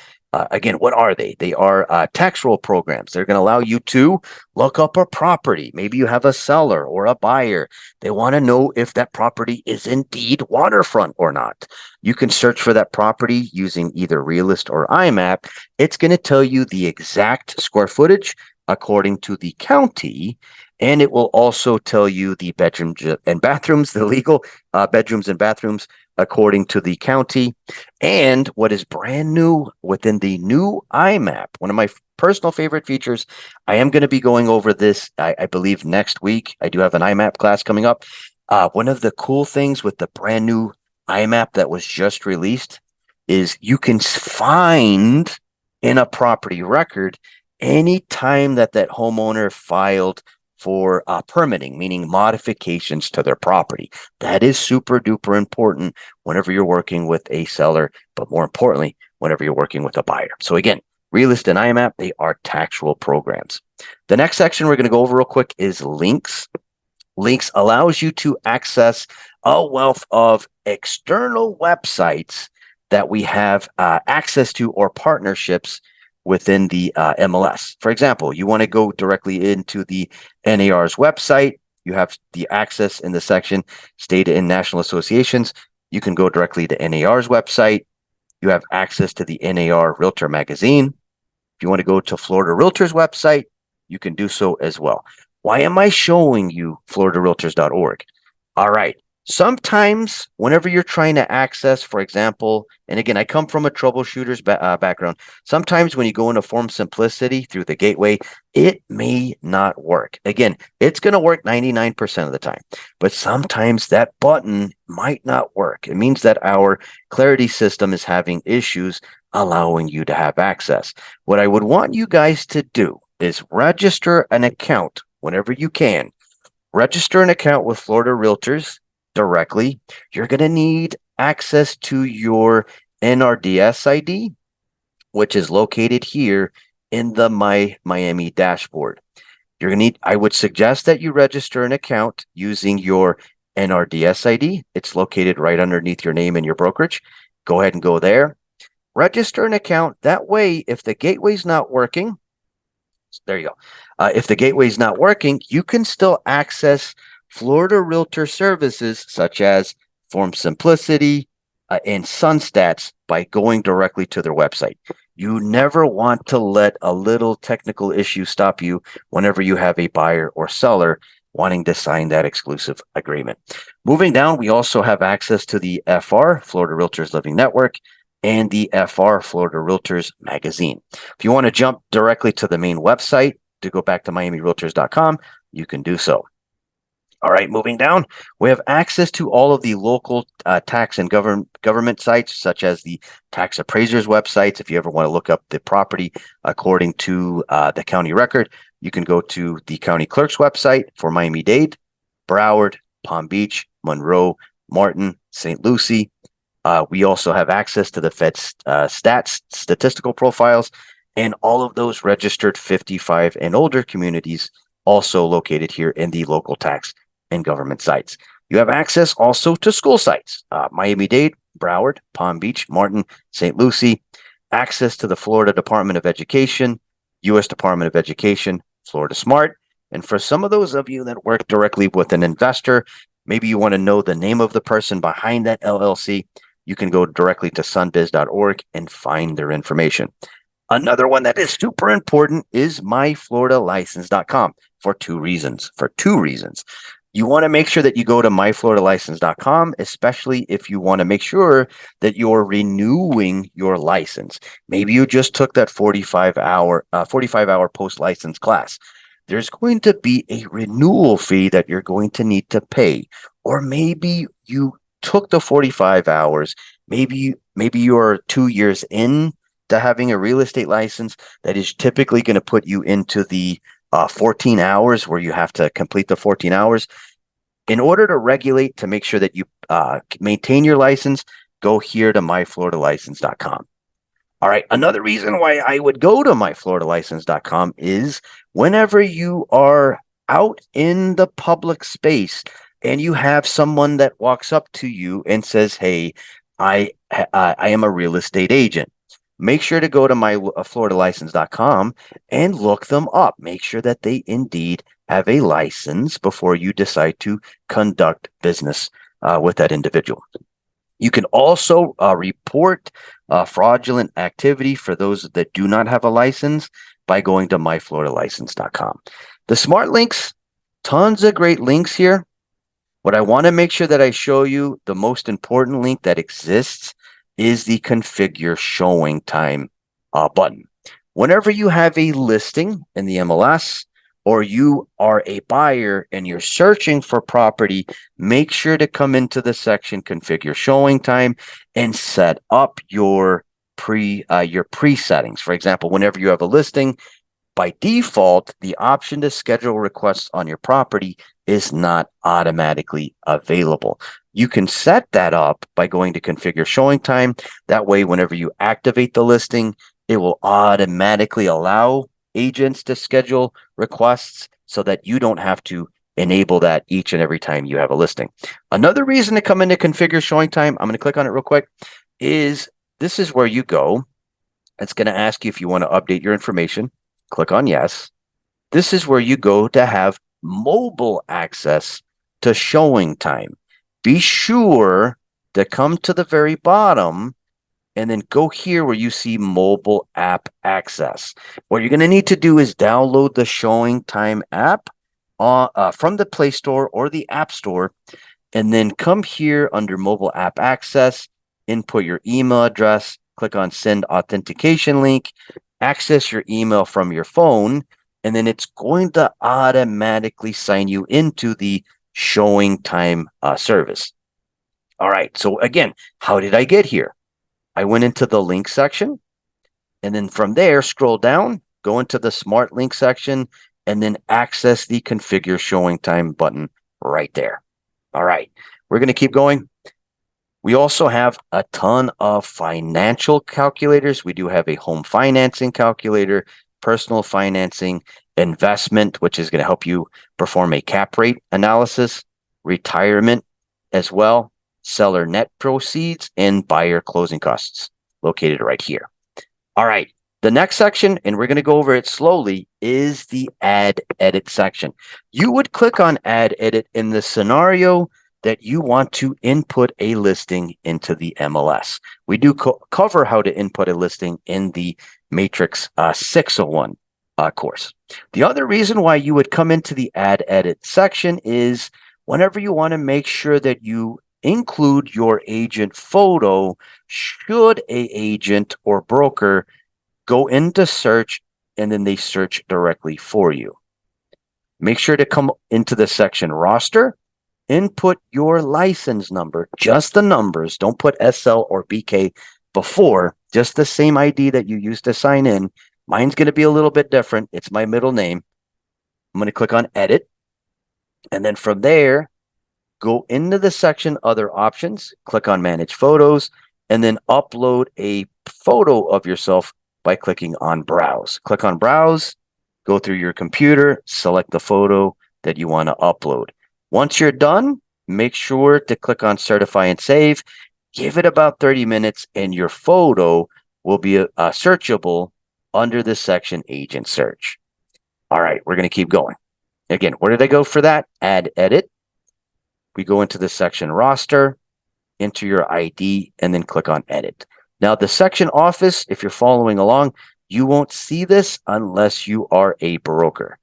S1: Again, what are they? They are tax roll programs. They're going to allow you to look up a property. Maybe you have a seller or a buyer. They want to know if that property is indeed waterfront or not. You can search for that property using either Realist or IMAP. It's going to tell you the exact square footage according to the county, and it will also tell you the bedrooms and bathrooms, the legal bedrooms and bathrooms according to the county. And what is brand new within the new IMAP, one of my personal favorite features, I am going to be going over this, I believe, next week. I do have an IMAP class coming up. One of the cool things with the brand new IMAP that was just released is you can find in a property record any time that homeowner filed for permitting, meaning modifications to their property. That is super duper important whenever you're working with a seller, but more importantly, whenever you're working with a buyer. So again, Realist and IMAP, they are tax roll programs. The next section we're going to go over real quick is links. Links allows you to access a wealth of external websites that we have access to or partnerships within the MLS. For example, you want to go directly into the NAR's website. You have the access in the section State and National Associations. You can go directly to NAR's website. You have access to the NAR Realtor magazine. If you want to go to Florida Realtors website, you can do so as well. Why am I showing you floridarealtors.org? All right. Sometimes, whenever you're trying to access, for example, and again, I come from a troubleshooter's background. Sometimes when you go into Form Simplicity through the gateway, it may not work. Again, it's going to work 99% of the time, but sometimes that button might not work. It means that our Clarity system is having issues allowing you to have access. What I would want you guys to do is register an account whenever you can. Register an account with Florida Realtors directly. You're going to need access to your NRDS ID, which is located here in the My Miami dashboard. You're going to need, I would suggest that you register an account using your NRDS ID. It's located right underneath your name and your brokerage. Go ahead and go there. Register an account. That way, if the gateway's not working, there you go. If the gateway is not working, you can still access Florida Realtor services such as Form Simplicity and SunStats by going directly to their website. You never want to let a little technical issue stop you whenever you have a buyer or seller wanting to sign that exclusive agreement. Moving down, we also have access to the FR, Florida Realtors Living Network, and the FR, Florida Realtors Magazine. If you want to jump directly to the main website to go back to miamirealtors.com, you can do so. All right, moving down, we have access to all of the local tax and government sites, such as the tax appraisers websites. If you ever want to look up the property according to the county record, you can go to the county clerk's website for Miami-Dade, Broward, Palm Beach, Monroe, Martin, St. Lucie. We also have access to the Fed stats, statistical profiles, and all of those registered 55 and older communities also located here in the local tax and government sites. You have access also to school sites, Miami-Dade, Broward, Palm Beach, Martin, St. Lucie, access to the Florida Department of Education, U.S. Department of Education, Florida Smart. And for some of those of you that work directly with an investor, maybe you want to know the name of the person behind that LLC, you can go directly to sunbiz.org and find their information. Another one that is super important is myfloridalicense.com for two reasons. You want to make sure that you go to myfloridalicense.com, especially if you want to make sure that you're renewing your license. Maybe you just took that 45-hour post-license class. There's going to be a renewal fee that you're going to need to pay. Or maybe you took the 45 hours, maybe you're 2 years in to having a real estate license that is typically going to put you into the 14 hours where you have to complete the 14 hours. In order to regulate, to make sure that you maintain your license, go here to myfloridalicense.com. All right. Another reason why I would go to myfloridalicense.com is whenever you are out in the public space and you have someone that walks up to you and says, "Hey, I am a real estate agent." Make sure to go to myfloridalicense.com and look them up. Make sure that they indeed have a license before you decide to conduct business with that individual. You can also report fraudulent activity for those that do not have a license by going to myfloridalicense.com. The smart links, tons of great links here. What I want to make sure that I show you, the most important link that exists is the configure showing time button. Whenever you have a listing in the MLS or you are a buyer and you're searching for property, make sure to come into the section configure showing time and set up your pre-settings. For example, whenever you have a listing, by default, the option to schedule requests on your property is not automatically available. You can set that up by going to configure showing time. That way, whenever you activate the listing, it will automatically allow agents to schedule requests so that you don't have to enable that each and every time you have a listing. Another reason to come into configure showing time, I'm going to click on it real quick, is this is where you go. It's going to ask you if you want to update your information. Click on yes. This is where you go to have mobile access to showing time. Be sure to come to the very bottom and then go here where you see mobile app access. What you're going to need to do is download the showing time app from the Play Store or the App Store. and then come here under mobile app access, input your email address, click on send authentication link, access your email from your phone, and then it's going to automatically sign you into the showing time service. All right. So again, how did I get here? I went into the link section, and then from there, scroll down, go into the smart link section, and then access the configure showing time button right there. All right. We're going to keep going. We also have a ton of financial calculators. We do have a home financing calculator, personal financing, investment, which is going to help you perform a cap rate analysis, retirement as well, seller net proceeds, and buyer closing costs located right here. All right. The next section, and we're going to go over it slowly, is the add edit section. You would click on add edit in the scenario that you want to input a listing into the MLS. We do cover how to input a listing in the Matrix 601 course. The other reason why you would come into the add edit section is whenever you want to make sure that you include your agent photo, should a agent or broker go into search and then they search directly for you. Make sure to come into the section roster, input your license number, just the numbers. Don't put SL or BK before, just the same ID that you used to sign in. Mine's going to be a little bit different. It's my middle name. I'm going to click on edit. And then from there, go into the section other options, click on manage photos, and then upload a photo of yourself by clicking on browse. Click on browse, go through your computer, select the photo that you want to upload. Once you're done, make sure to click on certify and save. Give it about 30 minutes and your photo will be searchable under the section agent search. All right, we're going to keep going. Again, where did I go for that? Add edit. We go into the section roster, enter your ID, and then click on edit. Now, the section office, if you're following along, you won't see this unless you are a broker.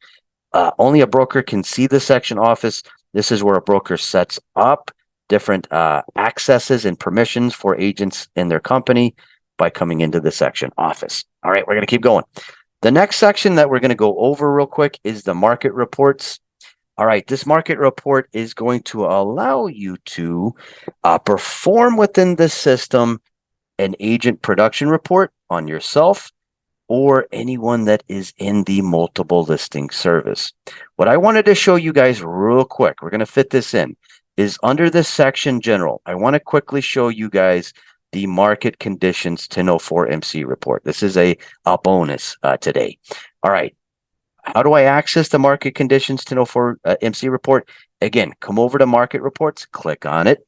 S1: Only a broker can see the section office. This is where a broker sets up different accesses and permissions for agents in their company by coming into the section office. All right, we're going to keep going. The next section that we're going to go over real quick is the market reports. All right, this market report is going to allow you to perform within the system an agent production report on yourself or anyone that is in the multiple listing service. What I wanted to show you guys real quick, we're going to fit this in, is under this section general. I want to quickly show you guys the market conditions 1004 MC report. This is a bonus today. All right. How do I access the market conditions 1004 MC report? Again, come over to market reports, click on it.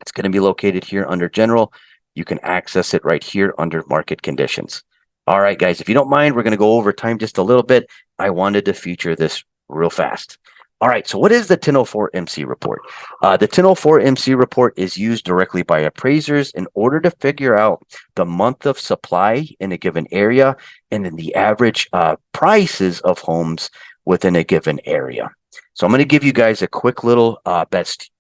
S1: It's going to be located here under general. You can access it right here under market conditions. All right, guys, if you don't mind, we're going to go over time just a little bit. I wanted to feature this real fast. All right, so what is the 1004 MC report? The 1004 MC report is used directly by appraisers in order to figure out the month of supply in a given area and then the average prices of homes within a given area. So I'm going to give you guys a quick little best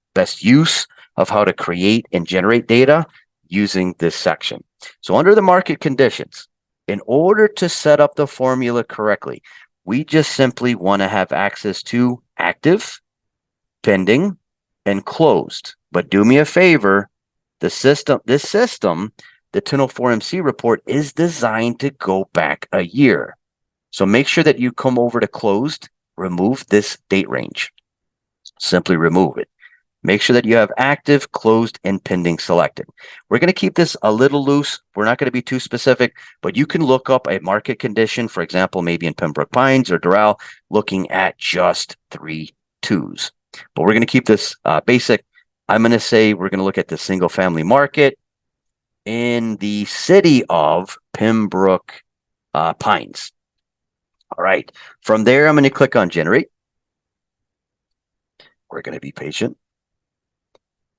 S1: use of how to create and generate data using this section. So under the market conditions, in order to set up the formula correctly, we just simply want to have access to active, pending, and closed. But do me a favor, this system, the 1004 MC report is designed to go back a year. So make sure that you come over to closed, remove this date range. Simply remove it. Make sure that you have active, closed, and pending selected. We're going to keep this a little loose. We're not going to be too specific, but you can look up a market condition, for example, maybe in Pembroke Pines or Doral, looking at just 3 2s. But we're going to keep this basic. I'm going to say we're going to look at the single family market in the city of Pembroke Pines. All right. From there, I'm going to click on generate. We're going to be patient.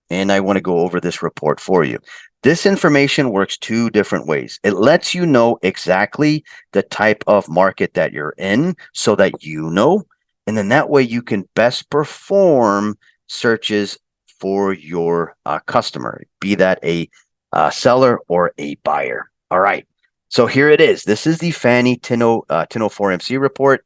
S1: And I want to go over this report for you. This information works 2 different ways. It lets you know exactly the type of market that you're in so that you know. And then that way you can best perform searches for your customer, be that a seller or a buyer. All right. So here it is. This is the Fannie 1004 MC report.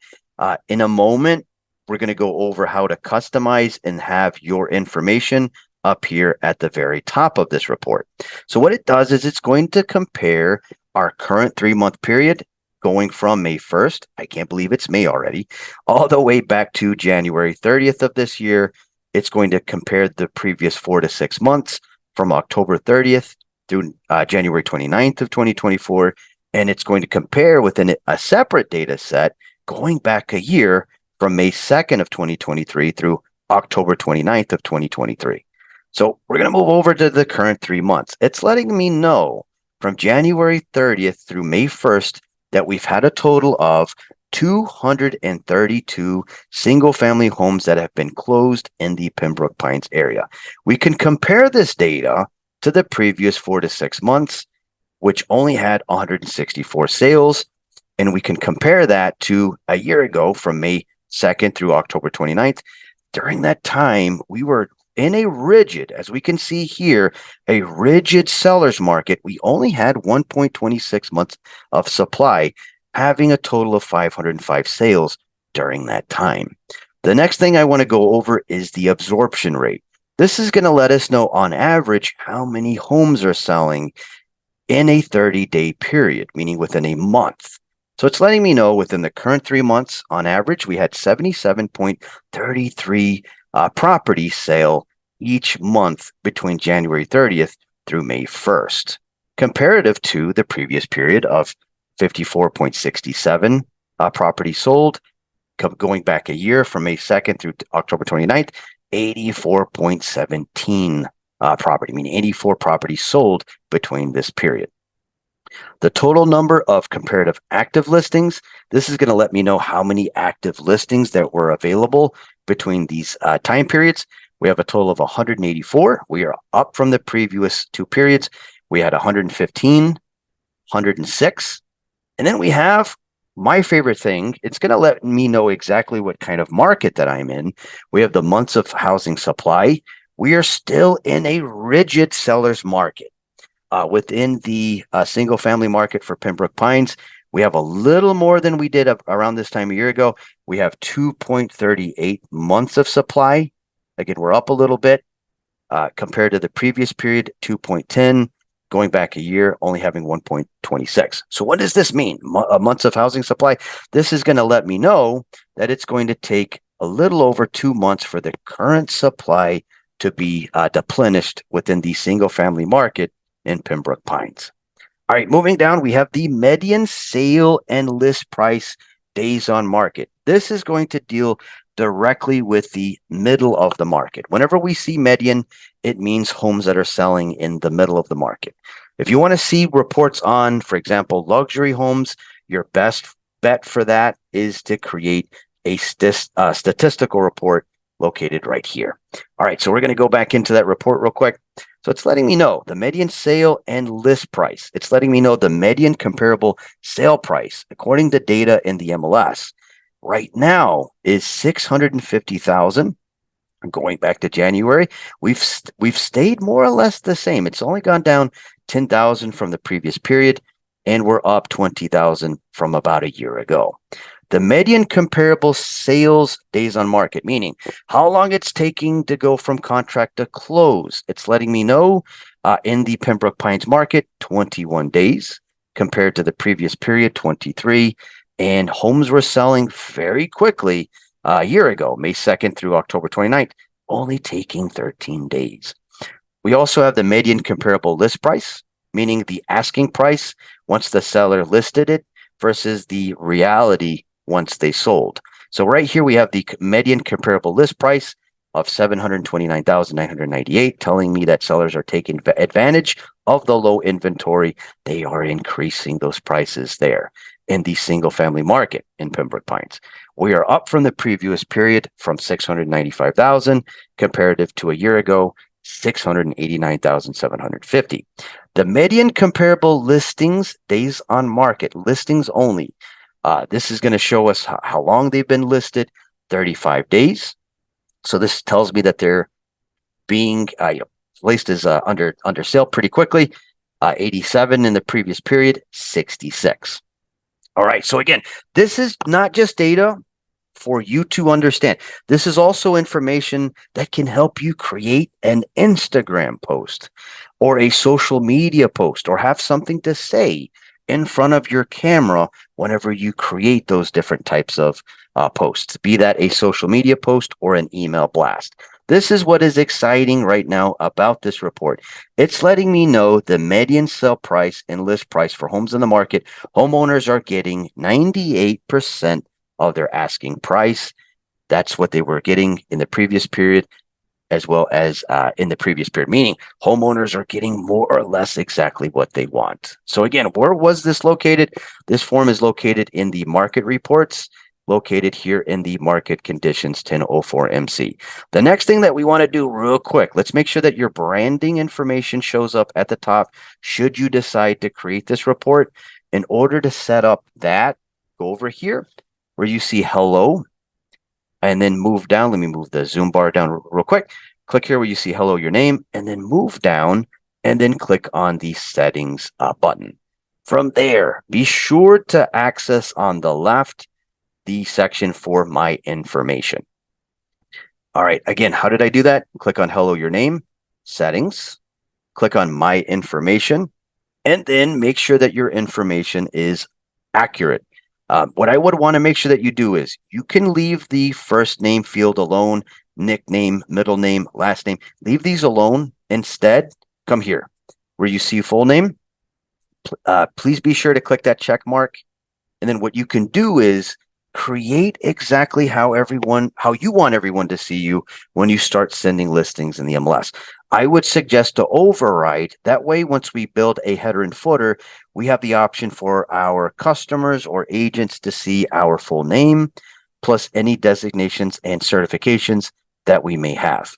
S1: In a moment, we're going to go over how to customize and have your information up here at the very top of this report. So what it does is it's going to compare our current 3-month period going from May 1st, I can't believe it's May already, all the way back to January 30th of this year. It's going to compare the previous 4 to 6 months from October 30th through January 29th of 2024. And it's going to compare within a separate data set going back a year from May 2nd of 2023 through October 29th of 2023. So we're going to move over to the current 3 months. It's letting me know from January 30th through May 1st that we've had a total of 232 single-family homes that have been closed in the Pembroke Pines area. We can compare this data to the previous 4 to 6 months, which only had 164 sales, and we can compare that to a year ago from May 2nd through October 29th. During that time, we were in a rigid, as we can see here, a rigid seller's market. We only had 1.26 months of supply, having a total of 505 sales during that time. The next thing I want to go over is the absorption rate. This is going to let us know on average how many homes are selling in a 30-day period, meaning within a month. So it's letting me know within the current 3 months, on average, we had 77.33 property sale each month between January 30th through May 1st, comparative to the previous period of 54.67 property sold, going back a year from May 2nd through October 29th, 84.17 property, meaning 84 properties sold between this period. The total number of comparative active listings, this is going to let me know how many active listings that were available between these time periods. We have a total of 184. We are up from the previous 2 periods. We had 115, 106, and then we have my favorite thing. It's going to let me know exactly what kind of market that I'm in. We have the months of housing supply. We are still in a rigid seller's market. Within the single family market for Pembroke Pines, we have a little more than we did around this time a year ago. We have 2.38 months of supply. Again, we're up a little bit compared to the previous period, 2.10. Going back a year, only having 1.26. So what does this mean? Months of housing supply? This is going to let me know that it's going to take a little over 2 months for the current supply to be deplenished within the single family market in Pembroke Pines. All right, moving down, we have the median sale and list price days on market. This is going to deal directly with the middle of the market. Whenever we see median, it means homes that are selling in the middle of the market. If you want to see reports on, for example, luxury homes, your best bet for that is to create a statistical report located right here. All right, so we're going to go back into that report real quick. So it's letting me know the median sale and list price. It's letting me know the median comparable sale price according to data in the MLS right now is $650,000. Going back to January, we've stayed more or less the same. It's only gone down 10,000 from the previous period, and we're up 20,000 from about a year ago. The median comparable sales days on market, meaning how long it's taking to go from contract to close. It's letting me know in the Pembroke Pines market, 21 days compared to the previous period, 23. And homes were selling very quickly a year ago, May 2nd through October 29th, only taking 13 days. We also have the median comparable list price, meaning the asking price once the seller listed it versus the reality once they sold. So right here we have the median comparable list price of $729,998, telling me that sellers are taking advantage of the low inventory. They are increasing those prices there in the single family market in Pembroke Pines. We are up from the previous period from 695,000 comparative to a year ago, 689,750. The median comparable listings days on market, listings only. This is going to show us how long they've been listed, 35 days. So this tells me that they're being placed as under sale pretty quickly. 87 in the previous period, 66. All right. So again, this is not just data for you to understand. This is also information that can help you create an Instagram post or a social media post or have something to say in front of your camera whenever you create those different types of posts, be that a social media post or an email blast. This is what is exciting right now about this report. It's letting me know the median sell price and list price for homes in the market. Homeowners are getting 98% of their asking price. That's what they were getting in the previous period, as well as in the previous period, meaning homeowners are getting more or less exactly what they want. So again, where was this located? This form is located in the market reports, located here in the market conditions 1004 MC. The next thing that we want to do real quick, let's make sure that your branding information shows up at the top should you decide to create this report. In order to set up that, go over here where you see hello, and then move down. Let me move the zoom bar down real quick. Click here where you see hello, your name, and then move down and then click on the settings button. From there, be sure to access on the left the section for my information. All right, again, how did I do that? Click on hello, your name, settings, click on my information, and then make sure that your information is accurate. What I would want to make sure that you do is you can leave the first name field alone, nickname, middle name, last name. Leave these alone. Instead, come here where you see full name. Please be sure to click that check mark. And then what you can do is create exactly how you want everyone to see you when you start sending listings in the MLS. I would suggest to override. That way, once we build a header and footer, we have the option for our customers or agents to see our full name, plus any designations and certifications that we may have.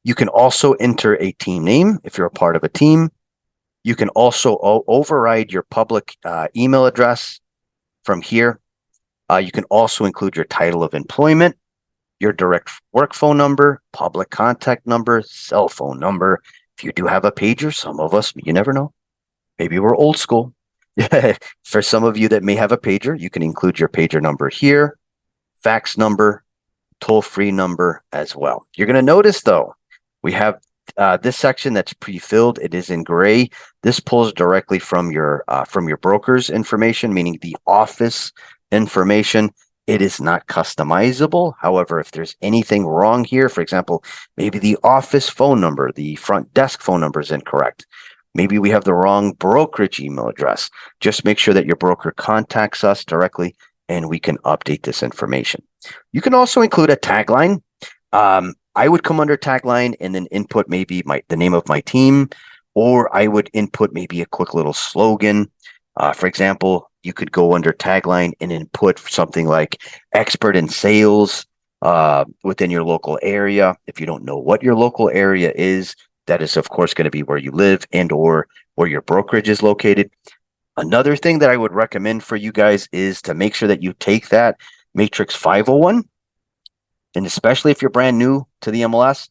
S1: You can also enter a team name if you're a part of a team. You can also override your public email address from here. You can also include your title of employment, your direct work phone number, public contact number, cell phone number. If you do have a pager, some of us, you never know. Maybe we're old school. For some of you that may have a pager, you can include your pager number here, fax number, toll-free number as well. You're going to notice, though, we have this section that's pre-filled. It is in gray. This pulls directly from your broker's information, meaning the office information. It is not customizable. However, if there's anything wrong here, for example, maybe the office phone number, the front desk phone number is incorrect. Maybe we have the wrong brokerage email address. Just make sure that your broker contacts us directly and we can update this information. You can also include a tagline. I would come under tagline and then input maybe the name of my team, or I would input maybe a quick little slogan. For example, you could go under tagline and input something like expert in sales within your local area. If you don't know what your local area is, that is, of course, going to be where you live and or where your brokerage is located. Another thing that I would recommend for you guys is to make sure that you take that Matrix 501, and especially if you're brand new to the MLS,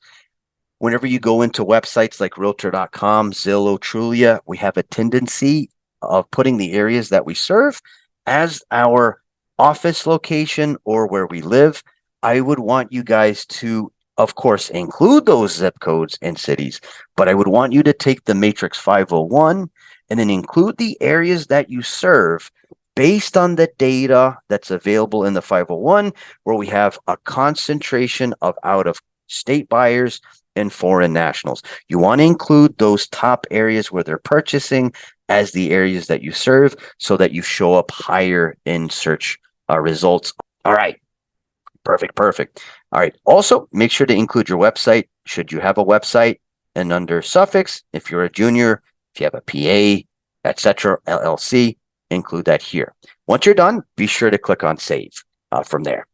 S1: whenever you go into websites like realtor.com, Zillow, Trulia, we have a tendency of putting the areas that we serve as our office location or where we live. I would want you guys to, of course, include those zip codes and cities, but I would want you to take the Matrix 501 and then include the areas that you serve based on the data that's available in the 501, where we have a concentration of out-of-state buyers and foreign nationals. You want to include those top areas where they're purchasing as the areas that you serve so that you show up higher in search results. All right. Perfect. All right. Also, make sure to include your website, should you have a website, and under suffix, if you're a junior, if you have a PA, etc., LLC, include that here. Once you're done, be sure to click on save from there.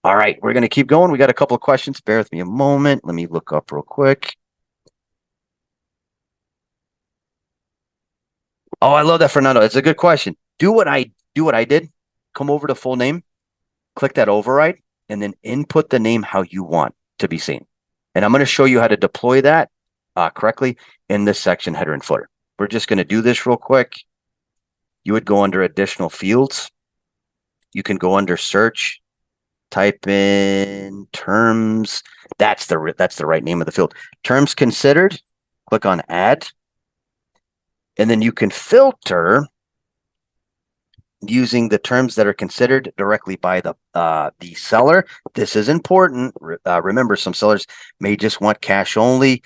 S1: All right, we're going to keep going. We got a couple of questions. Bear with me a moment. Let me look up real quick. Oh, I love that, Fernando. It's a good question. Do what I did. Come over to full name, click that override, and then input the name how you want to be seen. And I'm going to show you how to deploy that correctly in this section, header and footer. We're just going to do this real quick. You would go under additional fields. You can go under search, type in terms. That's the right name of the field. Terms considered. Click on add. And then you can filter using the terms that are considered directly by the seller. This is important. Remember, some sellers may just want cash only.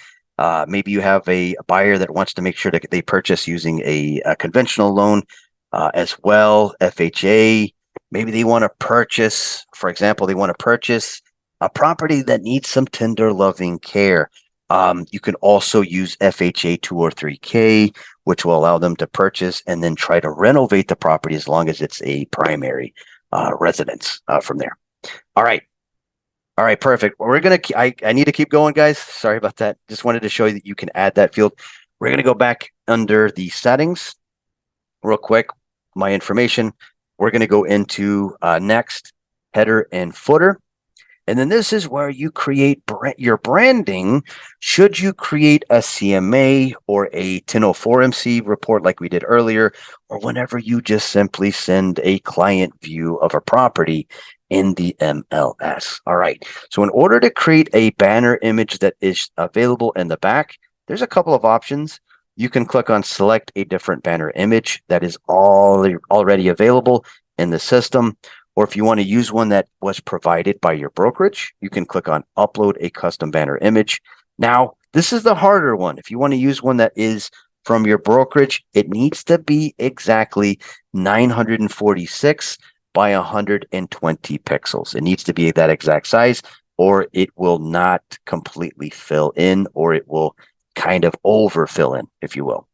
S1: Maybe you have a buyer that wants to make sure that they purchase using a conventional loan as well, FHA. Maybe they want to purchase, for example, they want to purchase a property that needs some tender loving care. You can also use FHA 2 or 3K, which will allow them to purchase and then try to renovate the property as long as it's a primary residence from there. All right. All right, perfect. We're going to, I need to keep going, guys. Sorry about that. Just wanted to show you that you can add that field. We're going to go back under the settings real quick. My information. We're going to go into next, header and footer. And then this is where you create your branding. Should you create a CMA or a 1004 MC report like we did earlier, or whenever you just simply send a client view of a property in the MLS. All right. So in order to create a banner image that is available in the back, there's a couple of options. You can click on select a different banner image that is already available in the system. Or if you want to use one that was provided by your brokerage, you can click on upload a custom banner image. Now, this is the harder one. If you want to use one that is from your brokerage, it needs to be exactly 946 by 120 pixels. It needs to be that exact size, or it will not completely fill in, or it will kind of overfill in, if you will.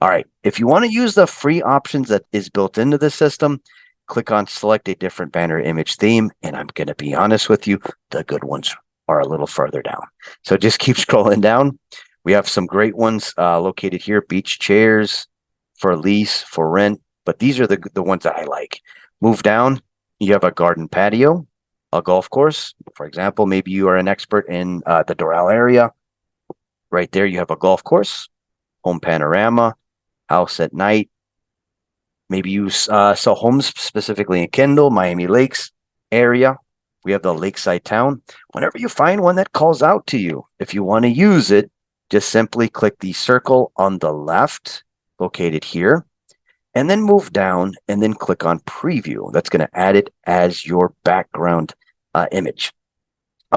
S1: All right. If you want to use the free options that is built into the system, click on select a different banner image theme. And I'm going to be honest with you, the good ones are a little further down. So just keep scrolling down. We have some great ones located here. Beach chairs for lease, for rent. But these are the ones that I like. Move down. You have a garden patio, a golf course. For example, maybe you are an expert in the Doral area. Right there, you have a golf course, home panorama, house at night. Maybe you sell homes specifically in Kendall, Miami Lakes area. We have the lakeside town. Whenever you find one that calls out to you, if you want to use it, just simply click the circle on the left, located here, and then move down and then click on preview. That's going to add it as your background image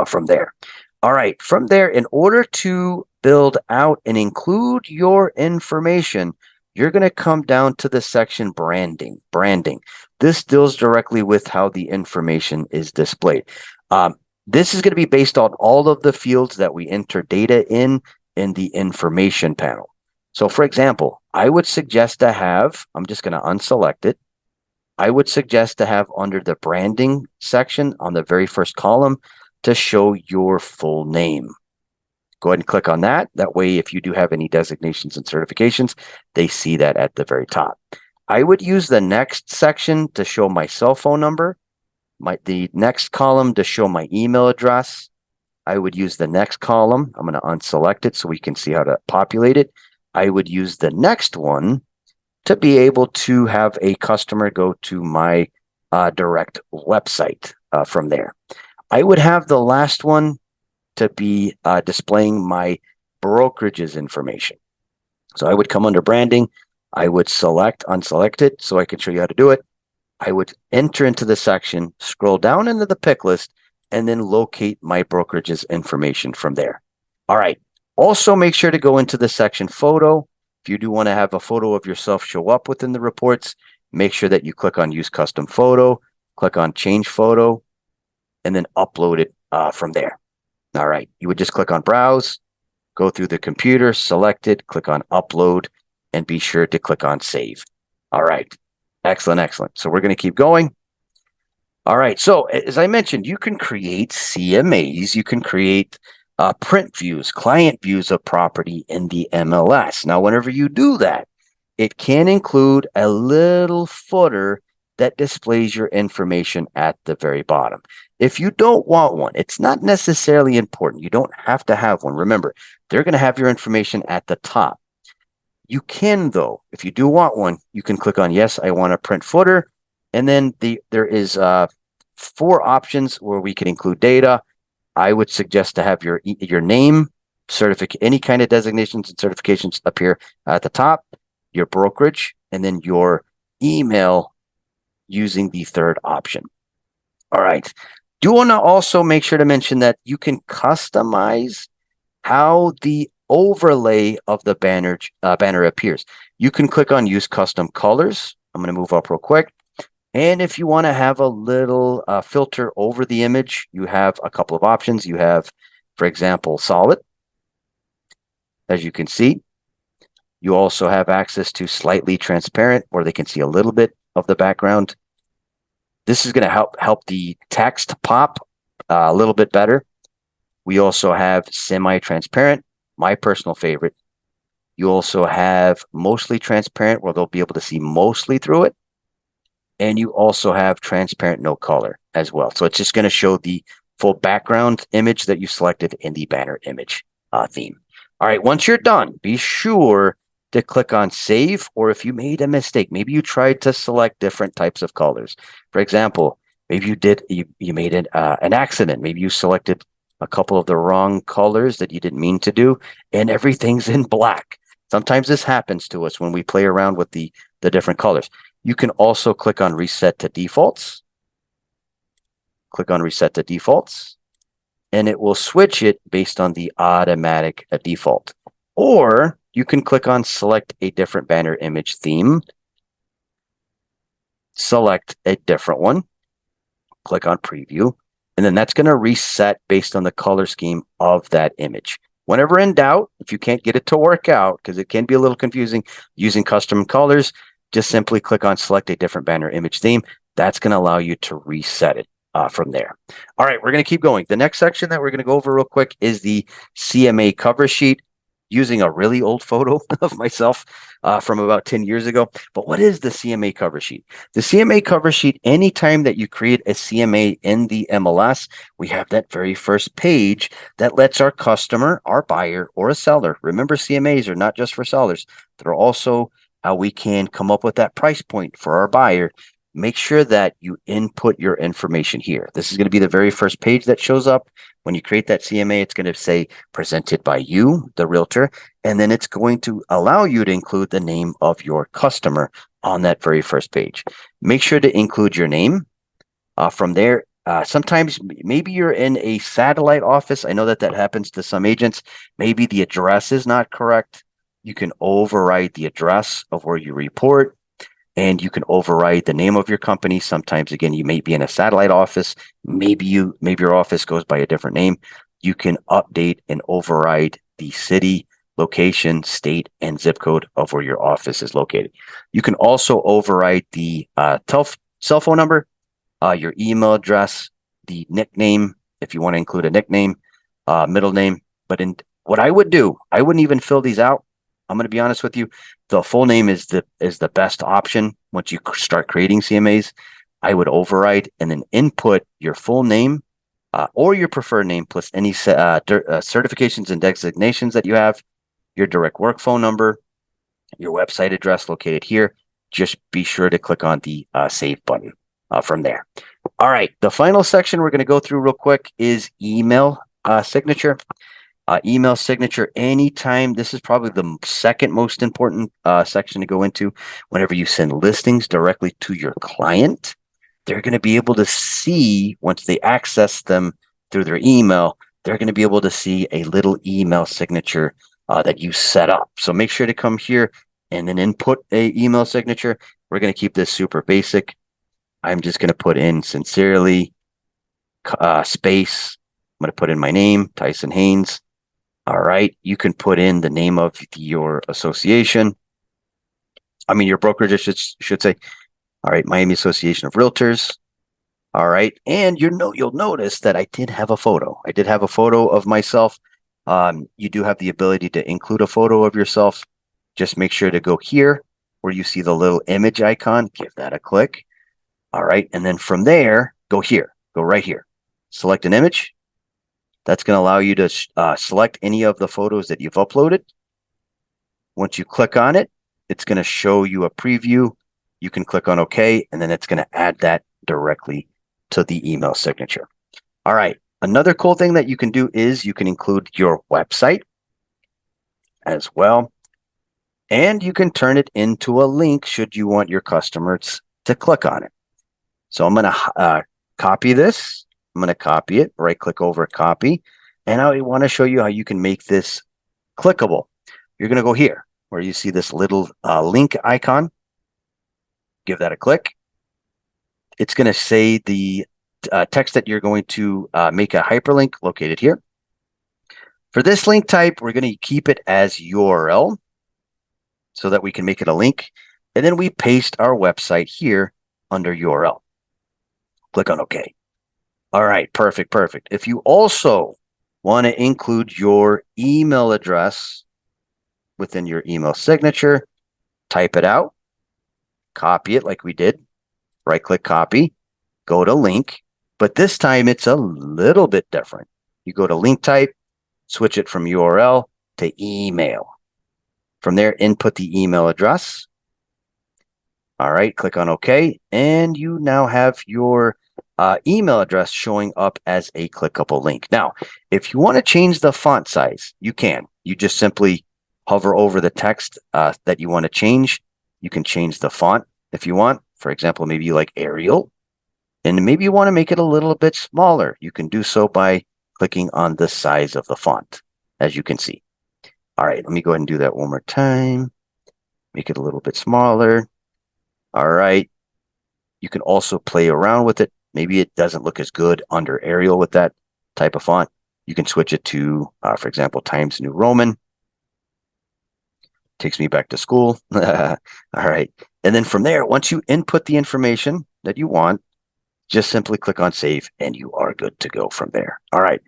S1: from there. All right, from there, in order to build out and include your information, you're going to come down to the section branding. This deals directly with how the information is displayed. This is going to be based on all of the fields that we enter data in the information panel. So for example, I would suggest to have, I'm just going to unselect it. I would suggest to have under the branding section on the very first column to show your full name. Go ahead and click on that. That way, if you do have any designations and certifications, they see that at the very top. I would use the next section to show my cell phone number, the next column to show my email address. I would use the next column. I'm going to unselect it so we can see how to populate it. I would use the next one to be able to have a customer go to my direct website from there. I would have the last one to be displaying my brokerage's information. So I would come under branding. I would unselect it so I can show you how to do it. I would enter into the section, scroll down into the pick list, and then locate my brokerage's information from there. All right. Also, make sure to go into the section photo. If you do want to have a photo of yourself show up within the reports, make sure that you click on use custom photo, click on change photo, and then upload it from there. All right. You would just click on browse, go through the computer, select it, click on upload, and be sure to click on save. All right. Excellent, excellent. So we're going to keep going. All right. So as I mentioned, you can create CMAs. You can create print views, client views of property in the MLS. Now, whenever you do that, it can include a little footer that displays your information at the very bottom. If you don't want one, it's not necessarily important. You don't have to have one. Remember, they're going to have your information at the top. You can, though, if you do want one, you can click on yes, I want a print footer. And then there is 4 options where we can include data. I would suggest to have your name, any kind of designations and certifications appear at the top, your brokerage, and then your email using the 3rd option. All right. Do want to also make sure to mention that you can customize how the overlay of the banner appears. You can click on use custom colors. I'm going to move up real quick. And if you want to have a little filter over the image, you have a couple of options. You have, for example, solid, as you can see. You also have access to slightly transparent, where they can see a little bit of the background. This is going to help the text pop a little bit better. We also have semi-transparent, my personal favorite. You also have mostly transparent, where they'll be able to see mostly through it. And you also have transparent, no color as well. So it's just going to show the full background image that you selected in the banner image theme. All right, once you're done, be sure to click on save, or if you made a mistake, maybe you tried to select different types of colors. For example, maybe you made an accident. Maybe you selected a couple of the wrong colors that you didn't mean to do, and everything's in black. Sometimes this happens to us when we play around with the different colors. You can also click on reset to defaults. Click on reset to defaults, and it will switch it based on the automatic default. Or you can click on select a different banner image theme. Select a different one. Click on preview. And then that's going to reset based on the color scheme of that image. Whenever in doubt, if you can't get it to work out, because it can be a little confusing using custom colors, just simply click on select a different banner image theme. That's going to allow you to reset it from there. All right, we're going to keep going. The next section that we're going to go over real quick is the CMA cover sheet, using a really old photo of myself from about 10 years ago. But what is the CMA cover sheet? The CMA cover sheet, anytime that you create a CMA in the MLS, we have that very first page that lets our customer, our buyer, or a seller, remember CMAs are not just for sellers, they're also how we can come up with that price point for our buyer. Make sure that you input your information here. This is going to be the very first page that shows up. When you create that CMA, it's going to say presented by you, the realtor, and then it's going to allow you to include the name of your customer on that very first page. Make sure to include your name. From there, sometimes maybe you're in a satellite office. I know that happens to some agents. Maybe the address is not correct. You can overwrite the address of where you report. And you can override the name of your company. Sometimes, again, you may be in a satellite office. Maybe your office goes by a different name. You can update and override the city, location, state, and zip code of where your office is located. You can also override the cell phone number, your email address, the nickname, if you want to include a nickname, middle name. But in what I would do, I wouldn't even fill these out. I'm going to be honest with you. The full name is the best option. Once you start creating CMAs, I would override and then input your full name or your preferred name plus any certifications and designations that you have, your direct work phone number, your website address located here. Just be sure to click on the save button from there. All right. The final section we're going to go through real quick is email signature. Email signature anytime. This is probably the second most important section to go into. Whenever you send listings directly to your client, they're going to be able to see, once they access them through their email, they're going to be able to see a little email signature that you set up. So make sure to come here and then input a email signature. We're going to keep this super basic. I'm just going to put in sincerely space. I'm going to put in my name, Tyson Haynes. All right. You can put in the name of your association. Your brokerage should say. All right. Miami Association of Realtors. All right. And you'll notice that I did have a photo. I did have a photo of myself. You do have the ability to include a photo of yourself. Just make sure to go here where you see the little image icon. Give that a click. All right. And then from there, go right here. Select an image. That's going to allow you to select any of the photos that you've uploaded. Once you click on it, it's going to show you a preview. You can click on OK, and then it's going to add that directly to the email signature. All right. Another cool thing that you can do is you can include your website as well. And you can turn it into a link should you want your customers to click on it. So I'm going to copy this. I'm going to copy it, right click over copy. And I want to show you how you can make this clickable. You're going to go here where you see this little link icon. Give that a click. It's going to say the text that you're going to make a hyperlink located here. For this link type, we're going to keep it as URL so that we can make it a link. And then we paste our website here under URL. Click on OK. All right, perfect. If you also want to include your email address within your email signature, type it out, copy it like we did, right click copy, go to link, but this time it's a little bit different. You go to link type, switch it from URL to email. From there, input the email address. All right, click on OK, and you now have your email address showing up as a clickable link. Now, if you want to change the font size, you can. You just simply hover over the text that you want to change. You can change the font if you want. For example, maybe you like Arial, and maybe you want to make it a little bit smaller. You can do so by clicking on the size of the font, as you can see. All right, let me go ahead and do that one more time. Make it a little bit smaller. All right. You can also play around with it. Maybe it doesn't look as good under Arial with that type of font. You can switch it to, for example, Times New Roman. Takes me back to school. All right. And then from there, once you input the information that you want, just simply click on save and you are good to go from there. All right.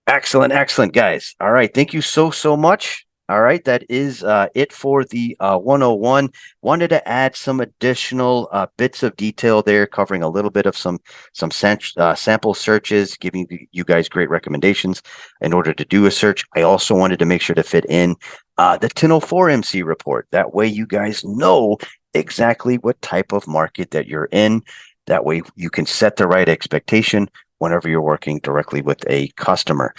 S1: Excellent, guys. All right. Thank you so much. All right. That is it for the 101. Wanted to add some additional bits of detail there, covering a little bit of some sample searches, giving you guys great recommendations in order to do a search. I also wanted to make sure to fit in the 1004 MC report. That way you guys know exactly what type of market that you're in. That way you can set the right expectation whenever you're working directly with a customer.